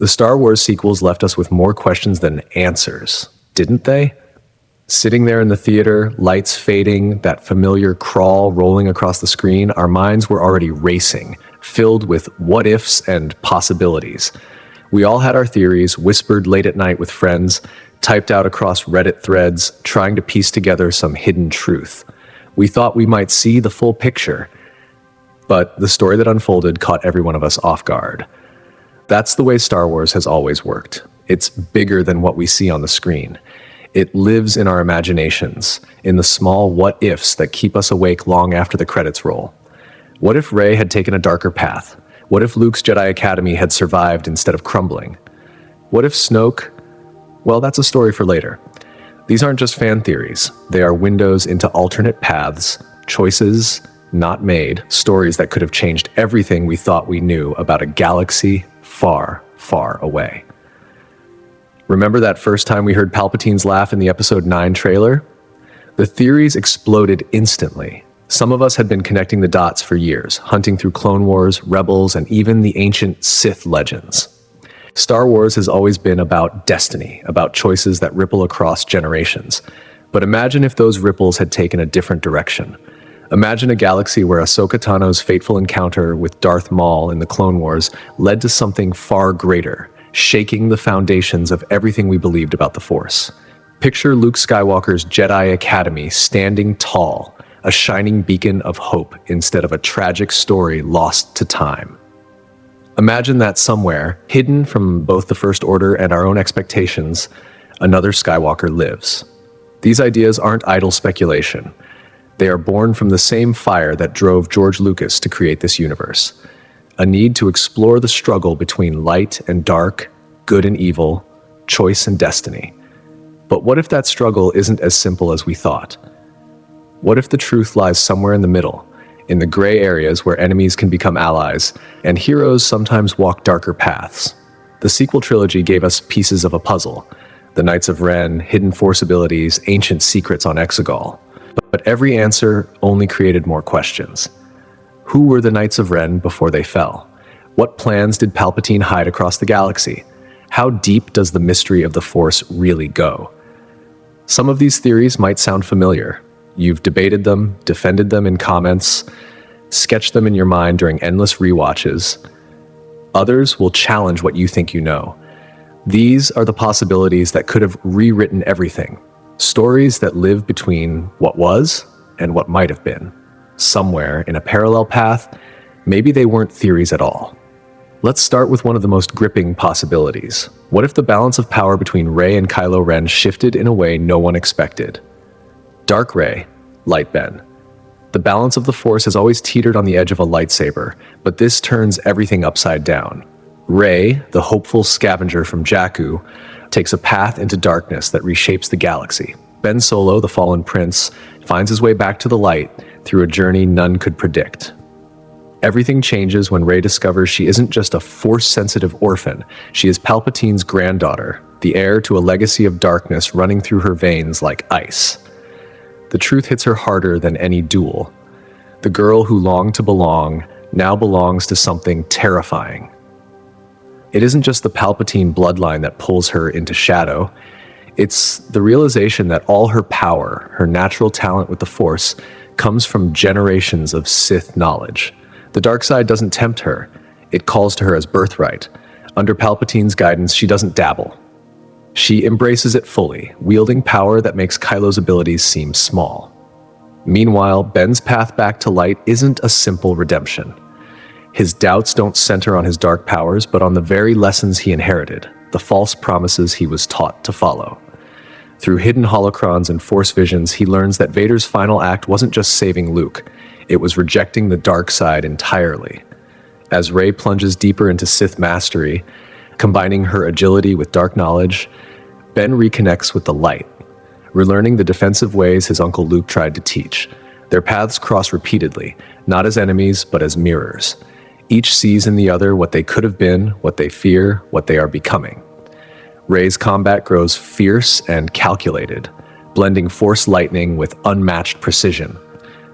The Star Wars sequels left us with more questions than answers, didn't they? Sitting there in the theater, lights fading, that familiar crawl rolling across the screen, our minds were already racing, filled with what-ifs and possibilities. We all had our theories, whispered late at night with friends, typed out across Reddit threads, trying to piece together some hidden truth. We thought we might see the full picture, but the story that unfolded caught every one of us off guard. That's the way Star Wars has always worked. It's bigger than what we see on the screen. It lives in our imaginations, in the small what-ifs that keep us awake long after the credits roll. What if Rey had taken a darker path? What if Luke's Jedi Academy had survived instead of crumbling? What if Snoke? Well, that's a story for later. These aren't just fan theories. They are windows into alternate paths, choices not made, stories that could have changed everything we thought we knew about a galaxy far, far away. Remember that first time we heard Palpatine's laugh in the Episode 9 trailer? The theories exploded instantly. Some of us had been connecting the dots for years, hunting through Clone Wars, Rebels, and even the ancient Sith legends. Star Wars has always been about destiny, about choices that ripple across generations. But imagine if those ripples had taken a different direction. Imagine a galaxy where Ahsoka Tano's fateful encounter with Darth Maul in the Clone Wars led to something far greater, shaking the foundations of everything we believed about the Force. Picture Luke Skywalker's Jedi Academy standing tall, a shining beacon of hope instead of a tragic story lost to time. Imagine that somewhere, hidden from both the First Order and our own expectations, another Skywalker lives. These ideas aren't idle speculation. They are born from the same fire that drove George Lucas to create this universe. A need to explore the struggle between light and dark, good and evil, choice and destiny. But what if that struggle isn't as simple as we thought? What if the truth lies somewhere in the middle, in the gray areas where enemies can become allies, and heroes sometimes walk darker paths? The sequel trilogy gave us pieces of a puzzle. The Knights of Ren, hidden Force abilities, ancient secrets on Exegol. But every answer only created more questions. Who were the Knights of Ren before they fell? What plans did Palpatine hide across the galaxy? How deep does the mystery of the Force really go? Some of these theories might sound familiar. You've debated them, defended them in comments, sketched them in your mind during endless rewatches. Others will challenge what you think you know. These are the possibilities that could have rewritten everything. Stories that live between what was and what might have been. Somewhere in a parallel path, maybe they weren't theories at all. Let's start with one of the most gripping possibilities. What if the balance of power between Rey and Kylo Ren shifted in a way no one expected? Dark Rey, Light Ben. The balance of the Force has always teetered on the edge of a lightsaber, but this turns everything upside down. Rey, the hopeful scavenger from Jakku, takes a path into darkness that reshapes the galaxy. Ben Solo, the fallen prince, finds his way back to the light through a journey none could predict. Everything changes when Rey discovers she isn't just a Force-sensitive orphan, she is Palpatine's granddaughter, the heir to a legacy of darkness running through her veins like ice. The truth hits her harder than any duel. The girl who longed to belong now belongs to something terrifying. It isn't just the Palpatine bloodline that pulls her into shadow. It's the realization that all her power, her natural talent with the Force, comes from generations of Sith knowledge. The dark side doesn't tempt her. It calls to her as birthright. Under Palpatine's guidance, she doesn't dabble. She embraces it fully, wielding power that makes Kylo's abilities seem small. Meanwhile, Ben's path back to light isn't a simple redemption. His doubts don't center on his dark powers, but on the very lessons he inherited, the false promises he was taught to follow. Through hidden holocrons and Force visions, he learns that Vader's final act wasn't just saving Luke, it was rejecting the dark side entirely. As Rey plunges deeper into Sith mastery, combining her agility with dark knowledge, Ben reconnects with the light, relearning the defensive ways his uncle Luke tried to teach. Their paths cross repeatedly, not as enemies, but as mirrors. Each sees in the other what they could have been, what they fear, what they are becoming. Rey's combat grows fierce and calculated, blending Force lightning with unmatched precision.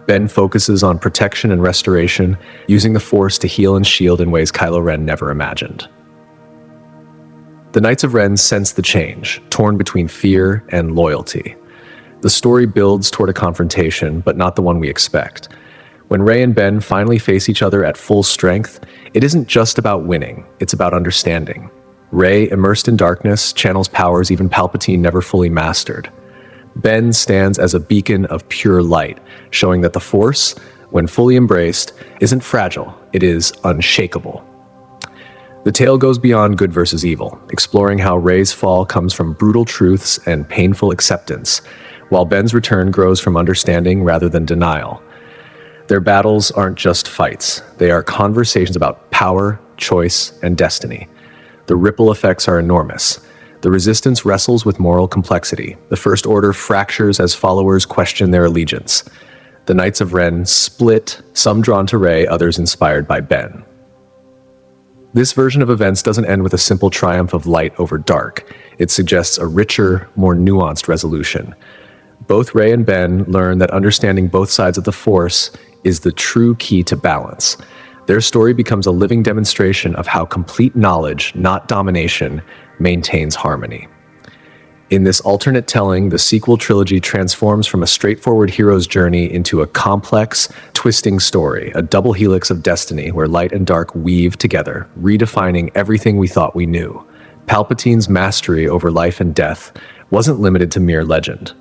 Ben focuses on protection and restoration, using the Force to heal and shield in ways Kylo Ren never imagined. The Knights of Ren sense the change, torn between fear and loyalty. The story builds toward a confrontation, but not the one we expect. When Rey and Ben finally face each other at full strength, it isn't just about winning, it's about understanding. Rey, immersed in darkness, channels powers even Palpatine never fully mastered. Ben stands as a beacon of pure light, showing that the Force, when fully embraced, isn't fragile, it is unshakable. The tale goes beyond good versus evil, exploring how Rey's fall comes from brutal truths and painful acceptance, while Ben's return grows from understanding rather than denial. Their battles aren't just fights, they are conversations about power, choice, and destiny. The ripple effects are enormous. The Resistance wrestles with moral complexity. The First Order fractures as followers question their allegiance. The Knights of Ren split, some drawn to Rey, others inspired by Ben. This version of events doesn't end with a simple triumph of light over dark. It suggests a richer, more nuanced resolution. Both Rey and Ben learn that understanding both sides of the Force is the true key to balance. Their story becomes a living demonstration of how complete knowledge, not domination, maintains harmony. In this alternate telling, the sequel trilogy transforms from a straightforward hero's journey into a complex, twisting story, a double helix of destiny where light and dark weave together, redefining everything we thought we knew. Palpatine's mastery over life and death wasn't limited to mere legend.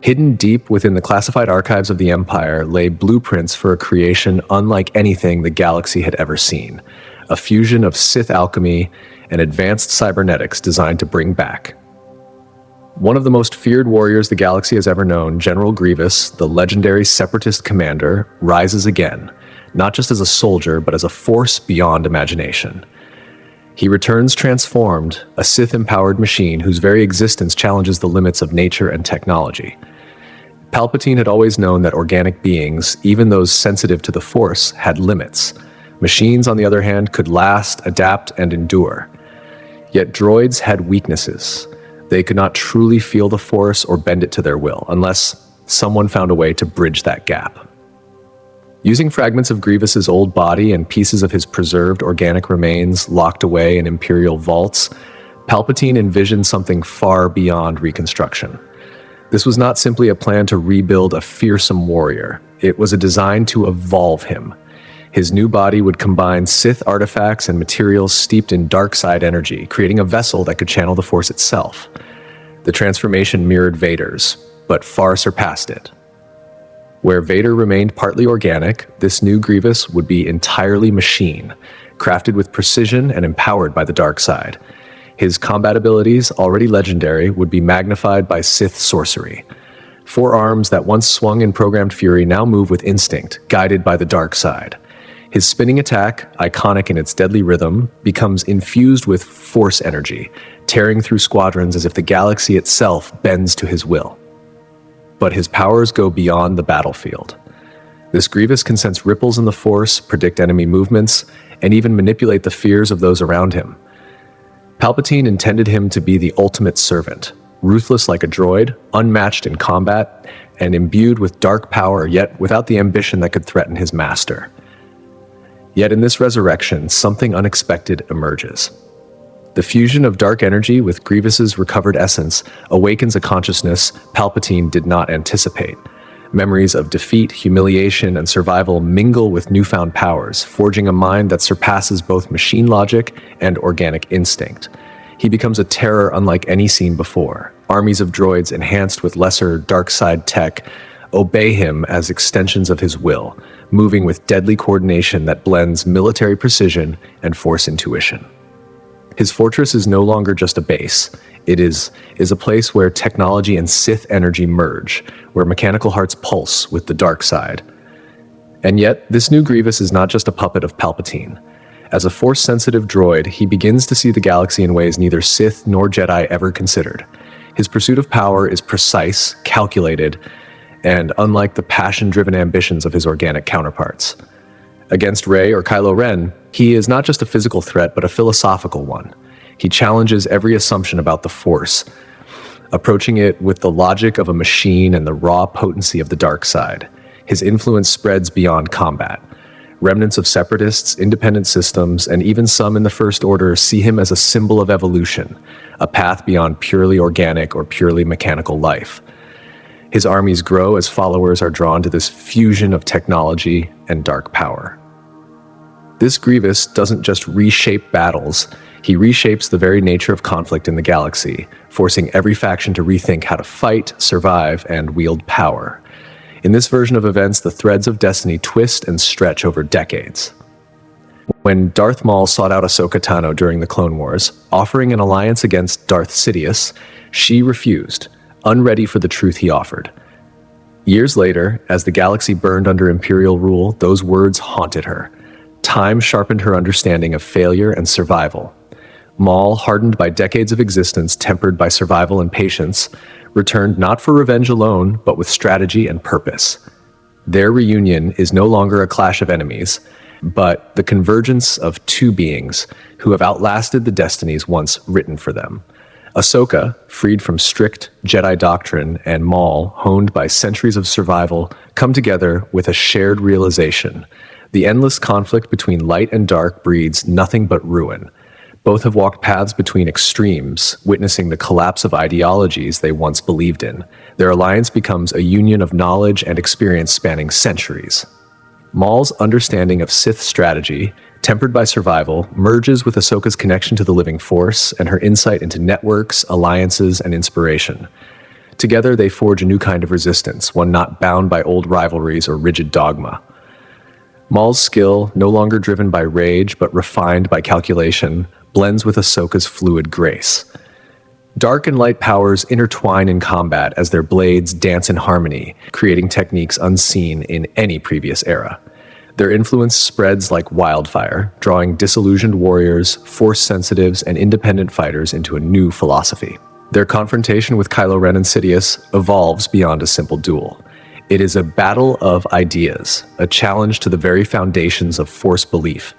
Hidden deep within the classified archives of the Empire lay blueprints for a creation unlike anything the galaxy had ever seen, a fusion of Sith alchemy and advanced cybernetics designed to bring back. One of the most feared warriors the galaxy has ever known, General Grievous, the legendary Separatist commander, rises again, not just as a soldier, but as a force beyond imagination. He returns transformed, a Sith-empowered machine whose very existence challenges the limits of nature and technology. Palpatine had always known that organic beings, even those sensitive to the Force, had limits. Machines, on the other hand, could last, adapt, and endure. Yet droids had weaknesses. They could not truly feel the Force or bend it to their will, unless someone found a way to bridge that gap. Using fragments of Grievous's old body and pieces of his preserved organic remains locked away in Imperial vaults, Palpatine envisioned something far beyond reconstruction. This was not simply a plan to rebuild a fearsome warrior. It was a design to evolve him. His new body would combine Sith artifacts and materials steeped in dark side energy, creating a vessel that could channel the Force itself. The transformation mirrored Vader's, but far surpassed it. Where Vader remained partly organic, this new Grievous would be entirely machine, crafted with precision and empowered by the dark side. His combat abilities, already legendary, would be magnified by Sith sorcery. 4 arms that once swung in programmed fury now move with instinct, guided by the dark side. His spinning attack, iconic in its deadly rhythm, becomes infused with Force energy, tearing through squadrons as if the galaxy itself bends to his will. But his powers go beyond the battlefield. This Grievous can sense ripples in the Force, predict enemy movements, and even manipulate the fears of those around him. Palpatine intended him to be the ultimate servant, ruthless like a droid, unmatched in combat, and imbued with dark power, yet without the ambition that could threaten his master. Yet in this resurrection, something unexpected emerges. The fusion of dark energy with Grievous's recovered essence awakens a consciousness Palpatine did not anticipate. Memories of defeat, humiliation, and survival mingle with newfound powers, forging a mind that surpasses both machine logic and organic instinct. He becomes a terror unlike any seen before. Armies of droids enhanced with lesser dark side tech obey him as extensions of his will, moving with deadly coordination that blends military precision and Force intuition. His fortress is no longer just a base. It is a place where technology and Sith energy merge, where mechanical hearts pulse with the dark side. And yet, this new Grievous is not just a puppet of Palpatine. As a Force-sensitive droid, he begins to see the galaxy in ways neither Sith nor Jedi ever considered. His pursuit of power is precise, calculated, and unlike the passion-driven ambitions of his organic counterparts. Against Rey or Kylo Ren, he is not just a physical threat, but a philosophical one. He challenges every assumption about the Force, approaching it with the logic of a machine and the raw potency of the dark side. His influence spreads beyond combat. Remnants of separatists, independent systems, and even some in the First Order see him as a symbol of evolution, a path beyond purely organic or purely mechanical life. His armies grow as followers are drawn to this fusion of technology and dark power. This Grievous doesn't just reshape battles, he reshapes the very nature of conflict in the galaxy, forcing every faction to rethink how to fight, survive, and wield power. In this version of events, the threads of destiny twist and stretch over decades. When Darth Maul sought out Ahsoka Tano during the Clone Wars, offering an alliance against Darth Sidious, she refused, unready for the truth he offered. Years later, as the galaxy burned under Imperial rule, those words haunted her. Time sharpened her understanding of failure and survival. Maul, hardened by decades of existence tempered by survival and patience, returned not for revenge alone, but with strategy and purpose. Their reunion is no longer a clash of enemies, but the convergence of two beings who have outlasted the destinies once written for them. Ahsoka, freed from strict Jedi doctrine, and Maul, honed by centuries of survival, come together with a shared realization. The endless conflict between light and dark breeds nothing but ruin. Both have walked paths between extremes, witnessing the collapse of ideologies they once believed in. Their alliance becomes a union of knowledge and experience spanning centuries. Maul's understanding of Sith strategy, tempered by survival, merges with Ahsoka's connection to the living force and her insight into networks, alliances, and inspiration. Together, they forge a new kind of resistance, one not bound by old rivalries or rigid dogma. Maul's skill, no longer driven by rage but refined by calculation, blends with Ahsoka's fluid grace. Dark and light powers intertwine in combat as their blades dance in harmony, creating techniques unseen in any previous era. Their influence spreads like wildfire, drawing disillusioned warriors, force sensitives, and independent fighters into a new philosophy. Their confrontation with Kylo Ren and Sidious evolves beyond a simple duel. It is a battle of ideas, a challenge to the very foundations of Force belief,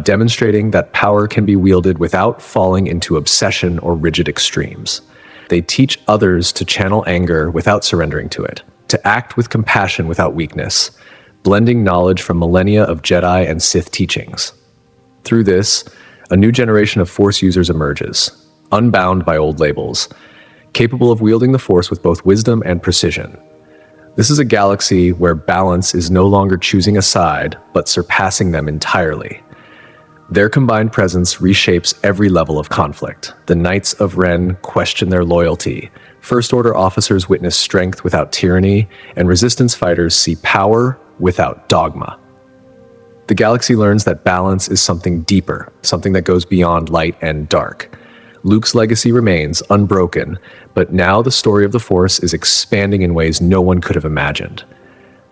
demonstrating that power can be wielded without falling into obsession or rigid extremes. They teach others to channel anger without surrendering to it, to act with compassion without weakness, blending knowledge from millennia of Jedi and Sith teachings. Through this, a new generation of Force users emerges, unbound by old labels, capable of wielding the Force with both wisdom and precision. This is a galaxy where balance is no longer choosing a side, but surpassing them entirely. Their combined presence reshapes every level of conflict. The Knights of Ren question their loyalty. First Order officers witness strength without tyranny, and Resistance fighters see power without dogma. The galaxy learns that balance is something deeper, something that goes beyond light and dark. Luke's legacy remains unbroken, but now the story of the Force is expanding in ways no one could have imagined.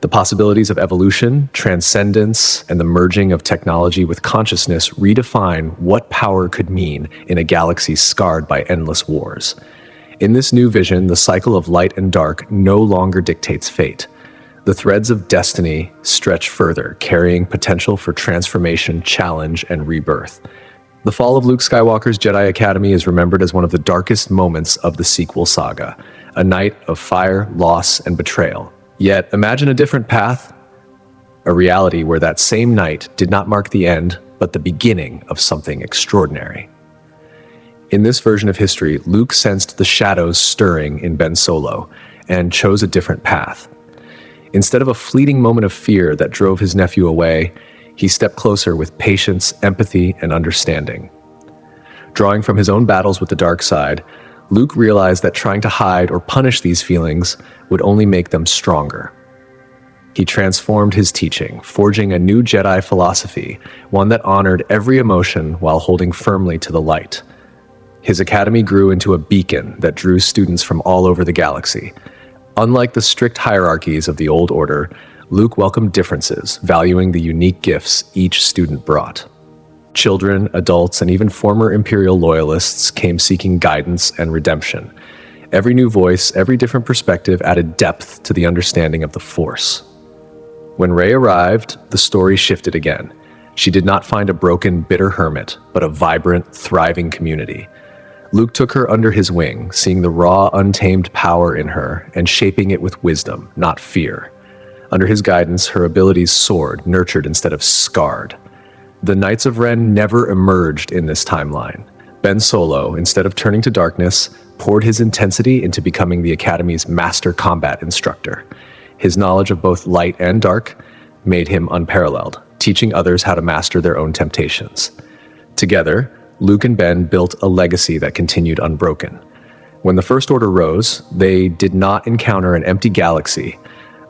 The possibilities of evolution, transcendence, and the merging of technology with consciousness redefine what power could mean in a galaxy scarred by endless wars. In this new vision, the cycle of light and dark no longer dictates fate. The threads of destiny stretch further, carrying potential for transformation, challenge, and rebirth. The fall of Luke Skywalker's Jedi Academy is remembered as one of the darkest moments of the sequel saga, a night of fire, loss, and betrayal. Yet, imagine a different path, a reality where that same night did not mark the end, but the beginning of something extraordinary. In this version of history, Luke sensed the shadows stirring in Ben Solo and chose a different path. Instead of a fleeting moment of fear that drove his nephew away, he stepped closer with patience, empathy, and understanding. Drawing from his own battles with the dark side, Luke realized that trying to hide or punish these feelings would only make them stronger. He transformed his teaching, forging a new Jedi philosophy, one that honored every emotion while holding firmly to the light. His academy grew into a beacon that drew students from all over the galaxy. Unlike the strict hierarchies of the Old Order, Luke welcomed differences, valuing the unique gifts each student brought. Children, adults, and even former Imperial loyalists came seeking guidance and redemption. Every new voice, every different perspective added depth to the understanding of the Force. When Rey arrived, the story shifted again. She did not find a broken, bitter hermit, but a vibrant, thriving community. Luke took her under his wing, seeing the raw, untamed power in her and shaping it with wisdom, not fear. Under his guidance, her abilities soared, nurtured instead of scarred. The Knights of Ren never emerged in this timeline. Ben Solo, instead of turning to darkness, poured his intensity into becoming the Academy's master combat instructor. His knowledge of both light and dark made him unparalleled, teaching others how to master their own temptations. Together, Luke and Ben built a legacy that continued unbroken. When the First Order rose, they did not encounter an empty galaxy,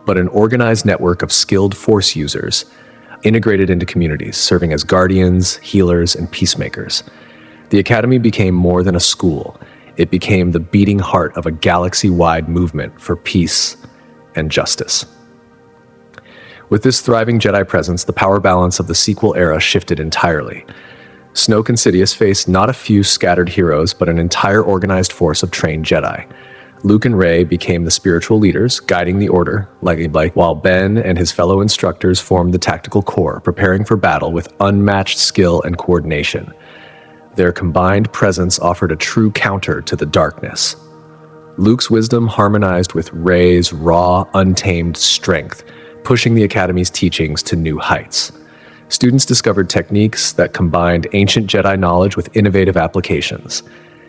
but an organized network of skilled Force users, integrated into communities, serving as guardians, healers, and peacemakers. The Academy became more than a school. It became the beating heart of a galaxy-wide movement for peace and justice. With this thriving Jedi presence, the power balance of the sequel era shifted entirely. Snoke and Sidious faced not a few scattered heroes, but an entire organized force of trained Jedi. Luke and Rey became the spiritual leaders, guiding the Order, while Ben and his fellow instructors formed the tactical core, preparing for battle with unmatched skill and coordination. Their combined presence offered a true counter to the darkness. Luke's wisdom harmonized with Rey's raw, untamed strength, pushing the Academy's teachings to new heights. Students discovered techniques that combined ancient Jedi knowledge with innovative applications.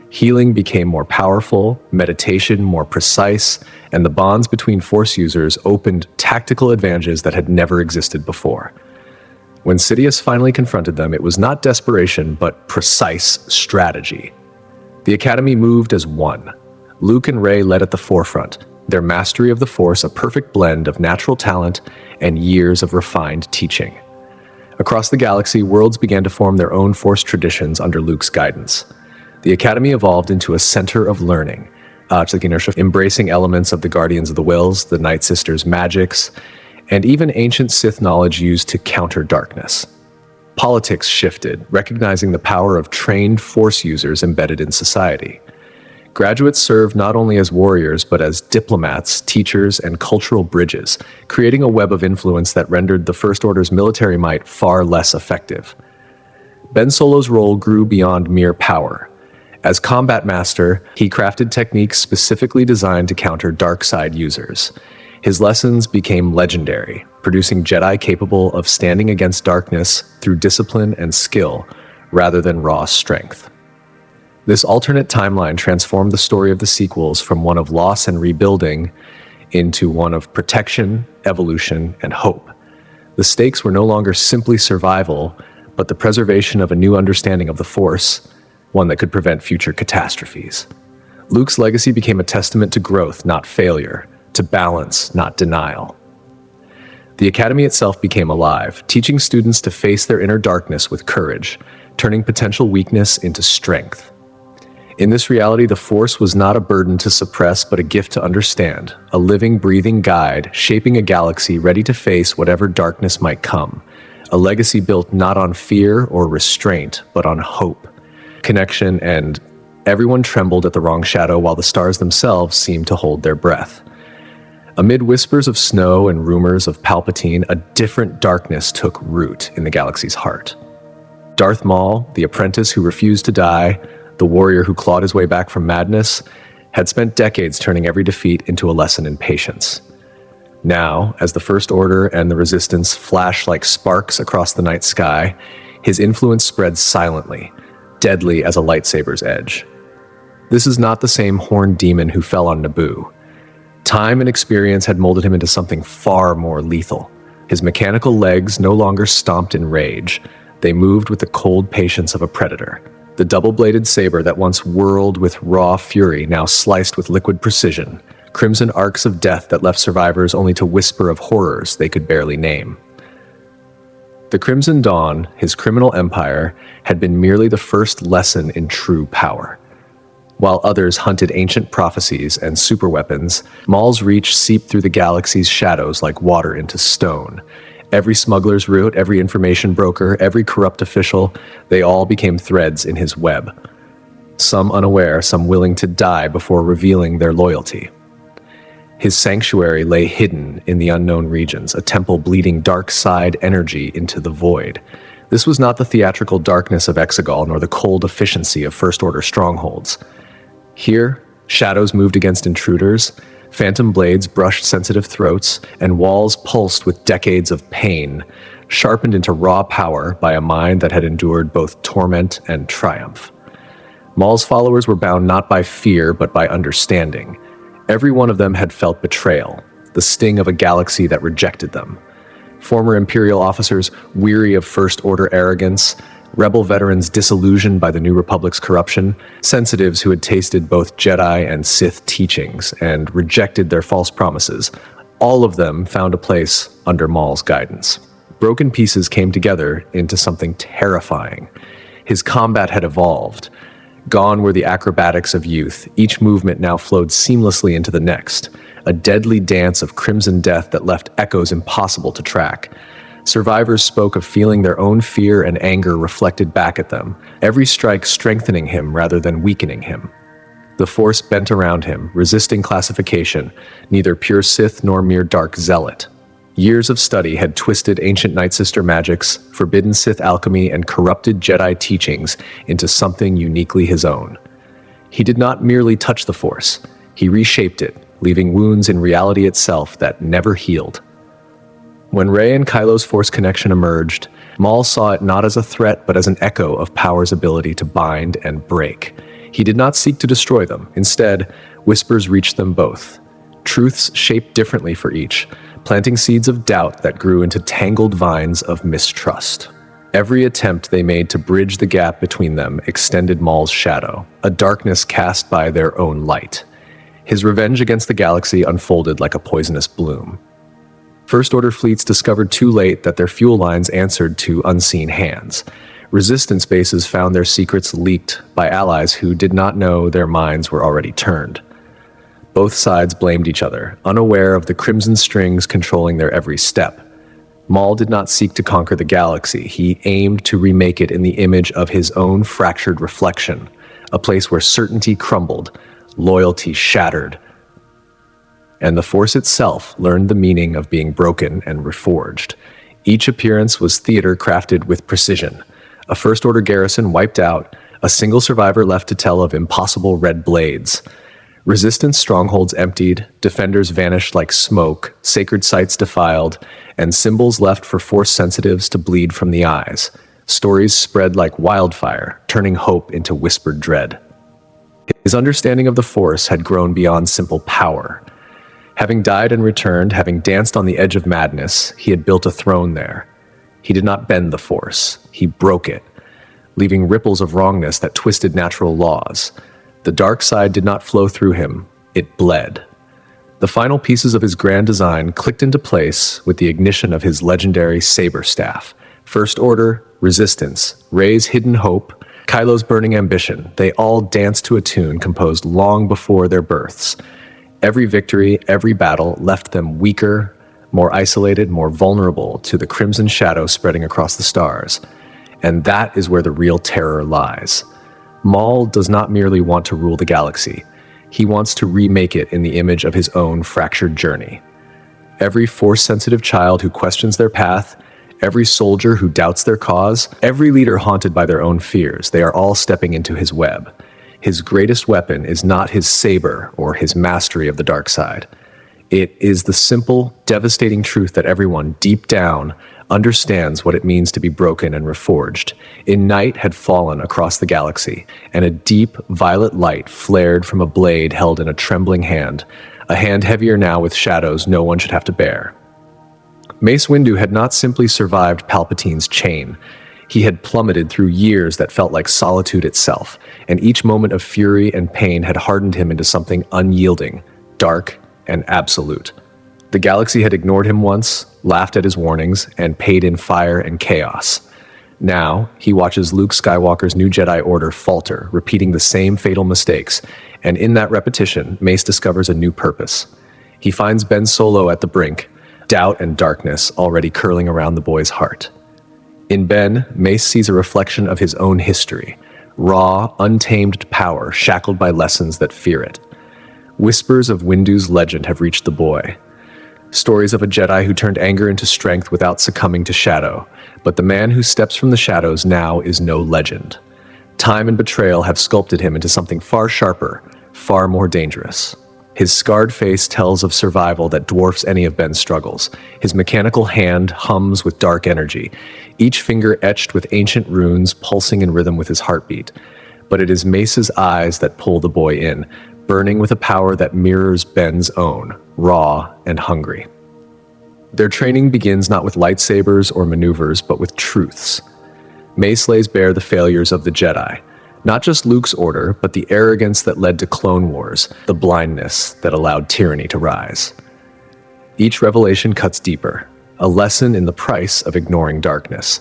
Healing became more powerful, meditation more precise, and the bonds between Force users opened tactical advantages that had never existed before. When Sidious finally confronted them, it was not desperation, but precise strategy. The Academy moved as one. Luke and Rey led at the forefront, their mastery of the Force a perfect blend of natural talent and years of refined teaching. Across the galaxy, worlds began to form their own Force traditions under Luke's guidance. The Academy evolved into a center of learning, embracing elements of the Guardians of the Wills, the Night Sisters' magics, and even ancient Sith knowledge used to counter darkness. Politics shifted, recognizing the power of trained Force users embedded in society. Graduates served not only as warriors, but as diplomats, teachers, and cultural bridges, creating a web of influence that rendered the First Order's military might far less effective. Ben Solo's role grew beyond mere power. As combat master, he crafted techniques specifically designed to counter dark side users. His lessons became legendary, producing Jedi capable of standing against darkness through discipline and skill, rather than raw strength. This alternate timeline transformed the story of the sequels from one of loss and rebuilding into one of protection, evolution, and hope. The stakes were no longer simply survival, but the preservation of a new understanding of the Force, one that could prevent future catastrophes. Luke's legacy became a testament to growth, not failure, to balance, not denial. The Academy itself became alive, teaching students to face their inner darkness with courage, turning potential weakness into strength. In this reality, the Force was not a burden to suppress, but a gift to understand, a living, breathing guide, shaping a galaxy ready to face whatever darkness might come, a legacy built not on fear or restraint, but on hope, connection, and everyone trembled at the wrong shadow while the stars themselves seemed to hold their breath. Amid whispers of snow and rumors of Palpatine, a different darkness took root in the galaxy's heart. Darth Maul, the apprentice who refused to die, the warrior who clawed his way back from madness, had spent decades turning every defeat into a lesson in patience. Now, as the First Order and the Resistance flash like sparks across the night sky, his influence spread silently, deadly as a lightsaber's edge. This is not the same horned demon who fell on Naboo. Time and experience had molded him into something far more lethal. His mechanical legs no longer stomped in rage. They moved with the cold patience of a predator. The double-bladed saber that once whirled with raw fury now sliced with liquid precision, crimson arcs of death that left survivors only to whisper of horrors they could barely name. The Crimson Dawn, his criminal empire, had been merely the first lesson in true power. While others hunted ancient prophecies and superweapons, Maul's reach seeped through the galaxy's shadows like water into stone. Every smuggler's route, every information broker, every corrupt official, they all became threads in his web. Some unaware, some willing to die before revealing their loyalty. His sanctuary lay hidden in the unknown regions, a temple bleeding dark side energy into the void. This was not the theatrical darkness of Exegol, nor the cold efficiency of First Order strongholds. Here, shadows moved against intruders, Phantom blades brushed sensitive throats, and walls pulsed with decades of pain, sharpened into raw power by a mind that had endured both torment and triumph. Maul's followers were bound not by fear, but by understanding. Every one of them had felt betrayal, the sting of a galaxy that rejected them. Former Imperial officers weary of First Order arrogance, rebel veterans disillusioned by the New Republic's corruption, sensitives who had tasted both Jedi and Sith teachings and rejected their false promises, all of them found a place under Maul's guidance. Broken pieces came together into something terrifying. His combat had evolved. Gone were the acrobatics of youth. Each movement now flowed seamlessly into the next, a deadly dance of crimson death that left echoes impossible to track. Survivors spoke of feeling their own fear and anger reflected back at them, every strike strengthening him rather than weakening him. The Force bent around him, resisting classification, neither pure Sith nor mere dark zealot. Years of study had twisted ancient Night Sister magics, forbidden Sith alchemy, and corrupted Jedi teachings into something uniquely his own. He did not merely touch the Force, he reshaped it, leaving wounds in reality itself that never healed. When Rey and Kylo's Force connection emerged, Maul saw it not as a threat but as an echo of power's ability to bind and break. He did not seek to destroy them. Instead, whispers reached them both. Truths shaped differently for each, planting seeds of doubt that grew into tangled vines of mistrust. Every attempt they made to bridge the gap between them extended Maul's shadow, a darkness cast by their own light. His revenge against the galaxy unfolded like a poisonous bloom. First Order fleets discovered too late that their fuel lines answered to unseen hands. Resistance bases found their secrets leaked by allies who did not know their minds were already turned. Both sides blamed each other, unaware of the crimson strings controlling their every step. Maul did not seek to conquer the galaxy. He aimed to remake it in the image of his own fractured reflection, a place where certainty crumbled, loyalty shattered, and the Force itself learned the meaning of being broken and reforged. Each appearance was theater crafted with precision. A First Order garrison wiped out, a single survivor left to tell of impossible red blades. Resistance strongholds emptied, defenders vanished like smoke, sacred sites defiled, and symbols left for Force sensitives to bleed from the eyes. Stories spread like wildfire, turning hope into whispered dread. His understanding of the Force had grown beyond simple power. Having died and returned, having danced on the edge of madness, he had built a throne there. He did not bend the Force, he broke it, leaving ripples of wrongness that twisted natural laws. The dark side did not flow through him, it bled. The final pieces of his grand design clicked into place with the ignition of his legendary saber staff. First Order, Resistance, Rey's hidden hope, Kylo's burning ambition, they all danced to a tune composed long before their births. Every victory, every battle left them weaker, more isolated, more vulnerable to the crimson shadow spreading across the stars. And that is where the real terror lies. Maul does not merely want to rule the galaxy. He wants to remake it in the image of his own fractured journey. Every Force-sensitive child who questions their path, every soldier who doubts their cause, every leader haunted by their own fears, they are all stepping into his web. His greatest weapon is not his saber or his mastery of the dark side. It is the simple, devastating truth that everyone, deep down, understands what it means to be broken and reforged. A night had fallen across the galaxy, and a deep, violet light flared from a blade held in a trembling hand, a hand heavier now with shadows no one should have to bear. Mace Windu had not simply survived Palpatine's chain. He had plummeted through years that felt like solitude itself, and each moment of fury and pain had hardened him into something unyielding, dark, and absolute. The galaxy had ignored him once, laughed at his warnings, and paid in fire and chaos. Now, he watches Luke Skywalker's new Jedi Order falter, repeating the same fatal mistakes, and in that repetition, Mace discovers a new purpose. He finds Ben Solo at the brink, doubt and darkness already curling around the boy's heart. In Ben, Mace sees a reflection of his own history, raw, untamed power shackled by lessons that fear it. Whispers of Windu's legend have reached the boy. Stories of a Jedi who turned anger into strength without succumbing to shadow, but the man who steps from the shadows now is no legend. Time and betrayal have sculpted him into something far sharper, far more dangerous. His scarred face tells of survival that dwarfs any of Ben's struggles. His mechanical hand hums with dark energy, each finger etched with ancient runes pulsing in rhythm with his heartbeat. But it is Mace's eyes that pull the boy in, burning with a power that mirrors Ben's own, raw and hungry. Their training begins not with lightsabers or maneuvers, but with truths. Mace lays bare the failures of the Jedi. Not just Luke's order, but the arrogance that led to clone wars, the blindness that allowed tyranny to rise. Each revelation cuts deeper, a lesson in the price of ignoring darkness.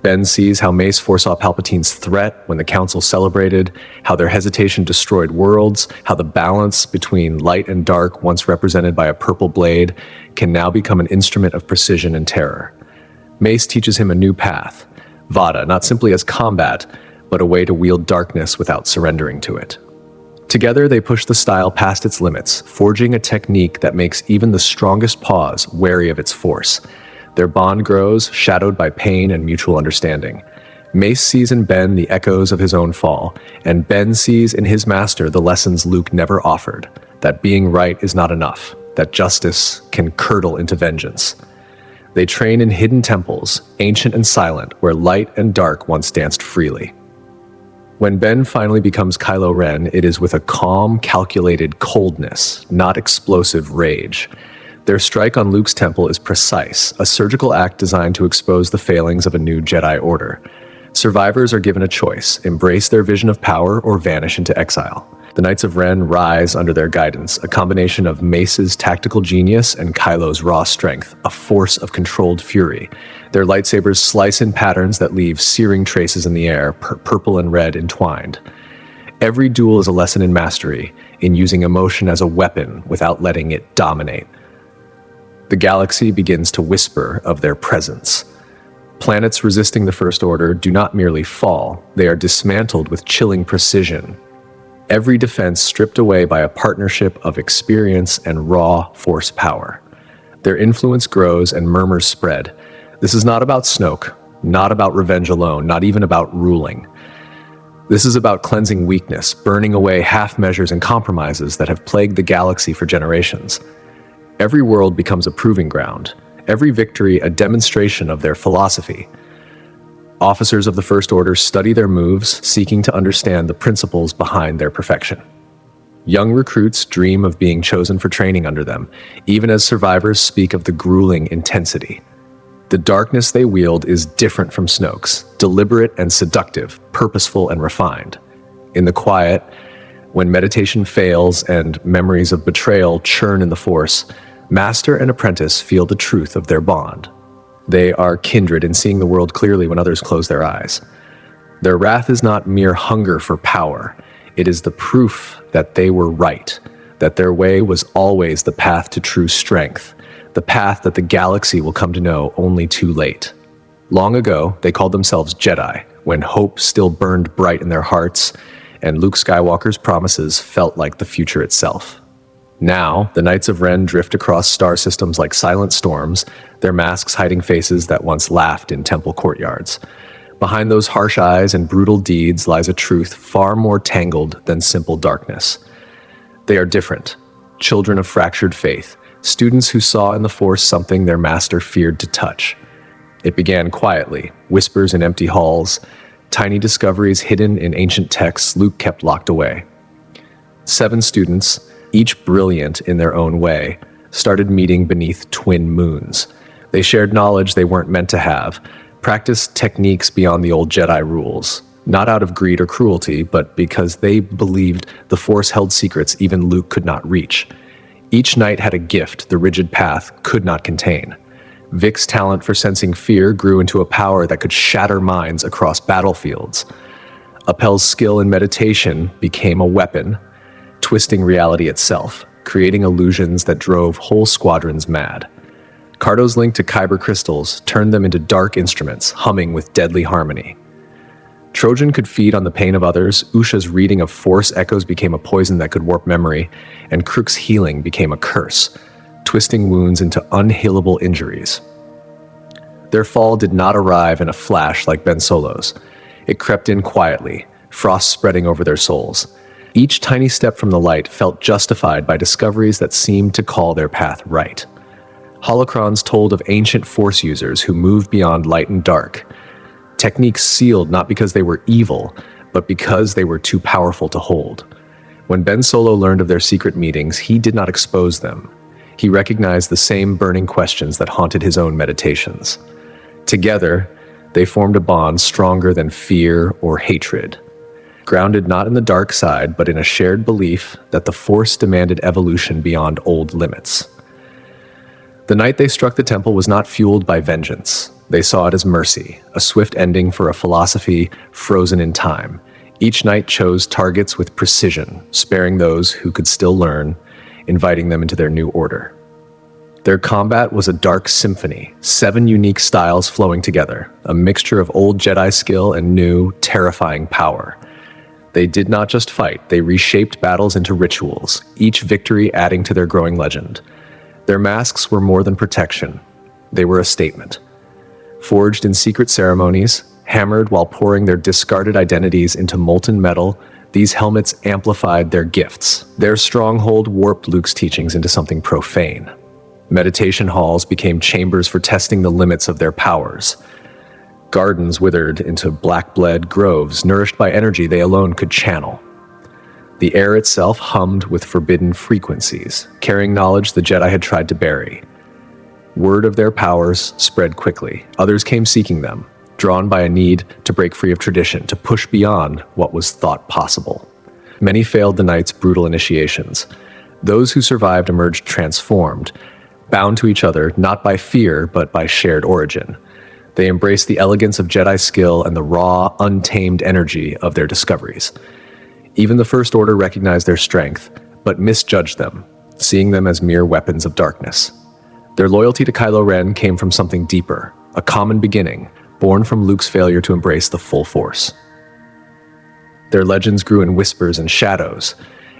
Ben sees how Mace foresaw Palpatine's threat when the Council celebrated, how their hesitation destroyed worlds, how the balance between light and dark, once represented by a purple blade, can now become an instrument of precision and terror. Mace teaches him a new path, Vada, not simply as combat, but a way to wield darkness without surrendering to it. Together, they push the style past its limits, forging a technique that makes even the strongest paws wary of its force. Their bond grows, shadowed by pain and mutual understanding. Mace sees in Ben the echoes of his own fall, and Ben sees in his master the lessons Luke never offered, that being right is not enough, that justice can curdle into vengeance. They train in hidden temples, ancient and silent, where light and dark once danced freely. When Ben finally becomes Kylo Ren, it is with a calm, calculated coldness, not explosive rage. Their strike on Luke's temple is precise, a surgical act designed to expose the failings of a new Jedi Order. Survivors are given a choice: embrace their vision of power or vanish into exile. The Knights of Ren rise under their guidance, a combination of Mace's tactical genius and Kylo's raw strength, a force of controlled fury. Their lightsabers slice in patterns that leave searing traces in the air, purple and red entwined. Every duel is a lesson in mastery, in using emotion as a weapon without letting it dominate. The galaxy begins to whisper of their presence. Planets resisting the First Order do not merely fall, they are dismantled with chilling precision. Every defense stripped away by a partnership of experience and raw force power. Their influence grows and murmurs spread. This is not about Snoke, not about revenge alone, not even about ruling. This is about cleansing weakness, burning away half measures and compromises that have plagued the galaxy for generations. Every world becomes a proving ground, every victory a demonstration of their philosophy. Officers of the First Order study their moves, seeking to understand the principles behind their perfection. Young recruits dream of being chosen for training under them, even as survivors speak of the grueling intensity. The darkness they wield is different from Snoke's, deliberate and seductive, purposeful and refined. In the quiet, when meditation fails and memories of betrayal churn in the Force, master and apprentice feel the truth of their bond. They are kindred in seeing the world clearly when others close their eyes. Their wrath is not mere hunger for power. It is the proof that they were right, that their way was always the path to true strength, the path that the galaxy will come to know only too late. Long ago, they called themselves Jedi, when hope still burned bright in their hearts, and Luke Skywalker's promises felt like the future itself. Now, the Knights of Ren drift across star systems like silent storms, their masks hiding faces that once laughed in temple courtyards. Behind those harsh eyes and brutal deeds lies a truth far more tangled than simple darkness. They are different, children of fractured faith, students who saw in the Force something their master feared to touch. It began quietly, whispers in empty halls, tiny discoveries hidden in ancient texts Luke kept locked away. 7 students, each brilliant in their own way, started meeting beneath twin moons. They shared knowledge they weren't meant to have, practiced techniques beyond the old Jedi rules, not out of greed or cruelty, but because they believed the Force held secrets even Luke could not reach. Each knight had a gift the rigid path could not contain. Vic's talent for sensing fear grew into a power that could shatter minds across battlefields. Appel's skill in meditation became a weapon, twisting reality itself, creating illusions that drove whole squadrons mad. Cardo's link to kyber crystals turned them into dark instruments, humming with deadly harmony. Trojan could feed on the pain of others, Usha's reading of Force echoes became a poison that could warp memory, and Crook's healing became a curse, twisting wounds into unhealable injuries. Their fall did not arrive in a flash like Ben Solo's. It crept in quietly, frost spreading over their souls. Each tiny step from the light felt justified by discoveries that seemed to call their path right. Holocrons told of ancient Force users who moved beyond light and dark, techniques sealed not because they were evil, but because they were too powerful to hold. When Ben Solo learned of their secret meetings, he did not expose them. He recognized the same burning questions that haunted his own meditations. Together, they formed a bond stronger than fear or hatred, grounded not in the dark side, but in a shared belief that the Force demanded evolution beyond old limits. The night they struck the temple was not fueled by vengeance. They saw it as mercy, a swift ending for a philosophy frozen in time. Each knight chose targets with precision, sparing those who could still learn, inviting them into their new order. Their combat was a dark symphony, 7 unique styles flowing together, a mixture of old Jedi skill and new, terrifying power. They did not just fight, they reshaped battles into rituals, each victory adding to their growing legend. Their masks were more than protection. They were a statement. Forged in secret ceremonies, hammered while pouring their discarded identities into molten metal, these helmets amplified their gifts. Their stronghold warped Luke's teachings into something profane. Meditation halls became chambers for testing the limits of their powers. Gardens withered into black-bled groves, nourished by energy they alone could channel. The air itself hummed with forbidden frequencies, carrying knowledge the Jedi had tried to bury. Word of their powers spread quickly. Others came seeking them, drawn by a need to break free of tradition, to push beyond what was thought possible. Many failed the Knight's brutal initiations. Those who survived emerged transformed, bound to each other not by fear but by shared origin. They embraced the elegance of Jedi skill and the raw, untamed energy of their discoveries. Even the First Order recognized their strength, but misjudged them, seeing them as mere weapons of darkness. Their loyalty to Kylo Ren came from something deeper, a common beginning, born from Luke's failure to embrace the full Force. Their legends grew in whispers and shadows.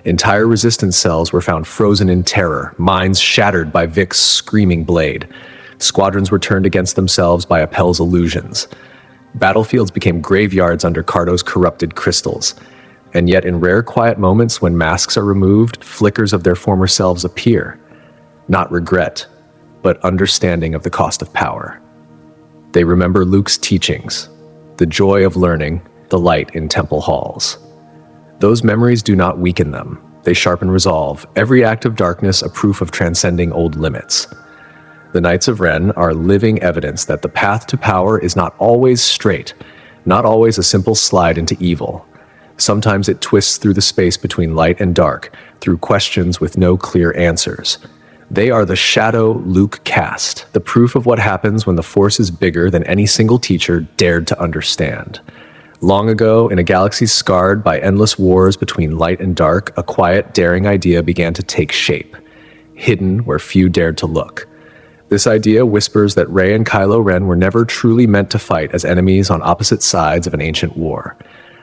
Entire resistance cells were found frozen in terror, minds shattered by Vic's screaming blade. Squadrons were turned against themselves by Appel's illusions. Battlefields became graveyards under Cardo's corrupted crystals. And yet in rare quiet moments when masks are removed, flickers of their former selves appear. Not regret, but understanding of the cost of power. They remember Luke's teachings, the joy of learning, the light in temple halls. Those memories do not weaken them. They sharpen resolve, every act of darkness a proof of transcending old limits. The Knights of Ren are living evidence that the path to power is not always straight, not always a simple slide into evil. Sometimes it twists through the space between light and dark, through questions with no clear answers. They are the shadow Luke cast, the proof of what happens when the Force is bigger than any single teacher dared to understand. Long ago, in a galaxy scarred by endless wars between light and dark, a quiet, daring idea began to take shape, hidden where few dared to look. This idea whispers that Rey and Kylo Ren were never truly meant to fight as enemies on opposite sides of an ancient war.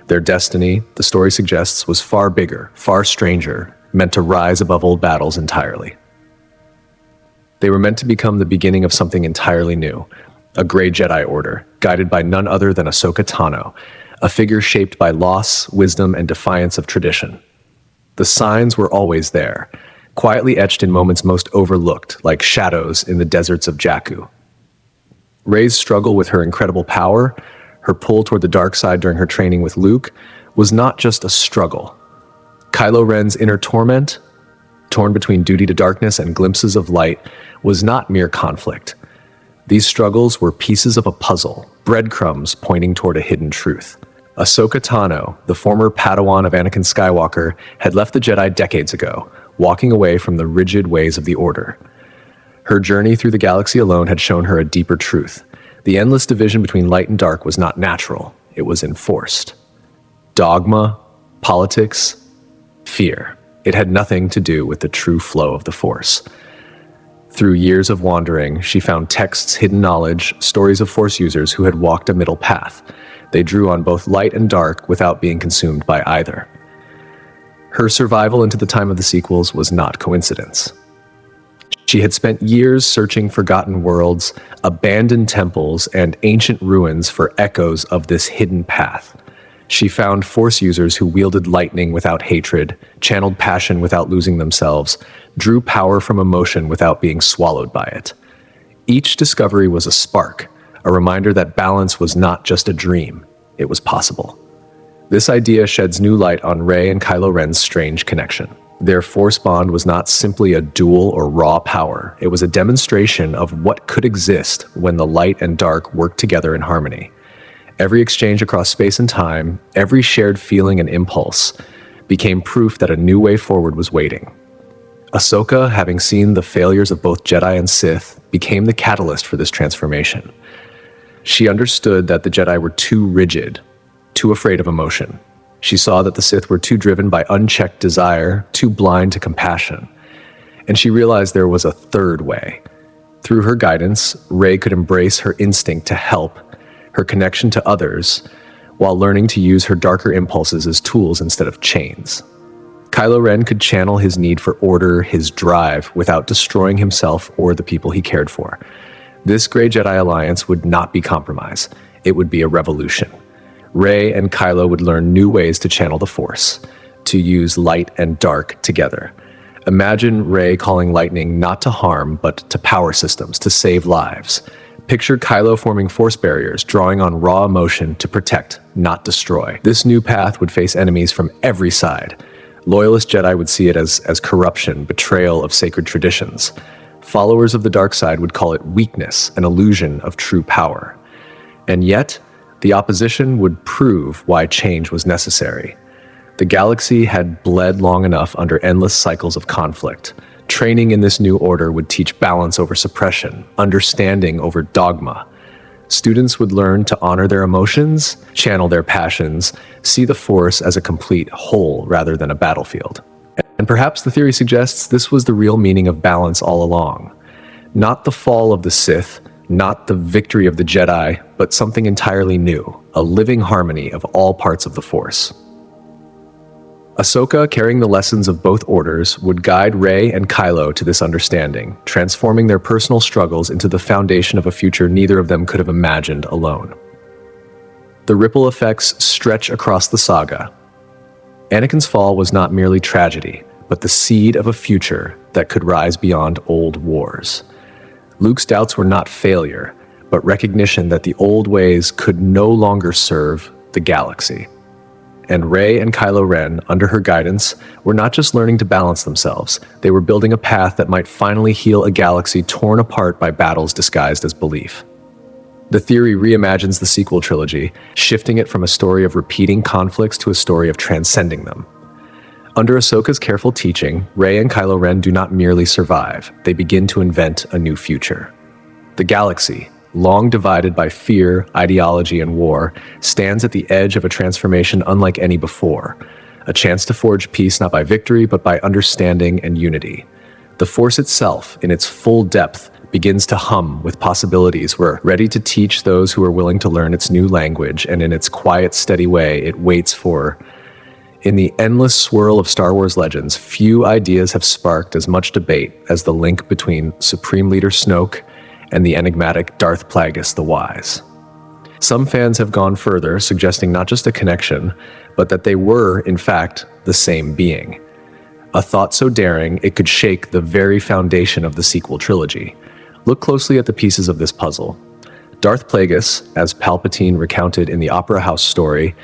Their destiny, the story suggests, was far bigger, far stranger, meant to rise above old battles entirely. They were meant to become the beginning of something entirely new, a Gray Jedi Order, guided by none other than Ahsoka Tano, a figure shaped by loss, wisdom, and defiance of tradition. The signs were always there, quietly etched in moments most overlooked, like shadows in the deserts of Jakku. Rey's struggle with her incredible power, her pull toward the dark side during her training with Luke, was not just a struggle. Kylo Ren's inner torment, torn between duty to darkness and glimpses of light, was not mere conflict. These struggles were pieces of a puzzle, breadcrumbs pointing toward a hidden truth. Ahsoka Tano, the former Padawan of Anakin Skywalker, had left the Jedi decades ago, walking away from the rigid ways of the Order. Her journey through the galaxy alone had shown her a deeper truth. The endless division between light and dark was not natural, it was enforced. Dogma, politics, fear. It had nothing to do with the true flow of the Force. Through years of wandering, she found texts, hidden knowledge, stories of Force users who had walked a middle path. They drew on both light and dark without being consumed by either. Her survival into the time of the sequels was not coincidence. She had spent years searching forgotten worlds, abandoned temples, and ancient ruins for echoes of this hidden path. She found Force users who wielded lightning without hatred, channeled passion without losing themselves, drew power from emotion without being swallowed by it. Each discovery was a spark, a reminder that balance was not just a dream, it was possible. This idea sheds new light on Rey and Kylo Ren's strange connection. Their Force bond was not simply a dual or raw power, it was a demonstration of what could exist when the light and dark worked together in harmony. Every exchange across space and time, every shared feeling and impulse, became proof that a new way forward was waiting. Ahsoka, having seen the failures of both Jedi and Sith, became the catalyst for this transformation. She understood that the Jedi were too rigid, too afraid of emotion. She saw that the Sith were too driven by unchecked desire, too blind to compassion. And she realized there was a third way. Through her guidance, Rey could embrace her instinct to help, her connection to others, while learning to use her darker impulses as tools instead of chains. Kylo Ren could channel his need for order, his drive, without destroying himself or the people he cared for. This Gray Jedi Alliance would not be compromise. It would be a revolution. Rey and Kylo would learn new ways to channel the Force, to use light and dark together. Imagine Rey calling lightning not to harm, but to power systems, to save lives. Picture Kylo forming Force barriers, drawing on raw emotion to protect, not destroy. This new path would face enemies from every side. Loyalist Jedi would see it as corruption, betrayal of sacred traditions. Followers of the dark side would call it weakness, an illusion of true power. And yet, the opposition would prove why change was necessary. The galaxy had bled long enough under endless cycles of conflict. Training in this new order would teach balance over suppression, understanding over dogma. Students would learn to honor their emotions, channel their passions, see the Force as a complete whole rather than a battlefield. And perhaps the theory suggests this was the real meaning of balance all along. Not the fall of the Sith, not the victory of the Jedi, but something entirely new, a living harmony of all parts of the Force. Ahsoka, carrying the lessons of both orders, would guide Rey and Kylo to this understanding, transforming their personal struggles into the foundation of a future neither of them could have imagined alone. The ripple effects stretch across the saga. Anakin's fall was not merely tragedy, but the seed of a future that could rise beyond old wars. Luke's doubts were not failure, but recognition that the old ways could no longer serve the galaxy. And Rey and Kylo Ren, under her guidance, were not just learning to balance themselves, they were building a path that might finally heal a galaxy torn apart by battles disguised as belief. The theory reimagines the sequel trilogy, shifting it from a story of repeating conflicts to a story of transcending them. Under Ahsoka's careful teaching, Rey and Kylo Ren do not merely survive, they begin to invent a new future. The galaxy, long divided by fear, ideology, and war, stands at the edge of a transformation unlike any before, a chance to forge peace not by victory but by understanding and unity. The Force itself, in its full depth, begins to hum with possibilities. We're ready to teach those who are willing to learn its new language, and in its quiet, steady way, it waits for. In the endless swirl of Star Wars legends, few ideas have sparked as much debate as the link between Supreme Leader Snoke and the enigmatic Darth Plagueis the Wise. Some fans have gone further, suggesting not just a connection, but that they were, in fact, the same being. A thought so daring, it could shake the very foundation of the sequel trilogy. Look closely at the pieces of this puzzle. Darth Plagueis, as Palpatine recounted in the Opera House story,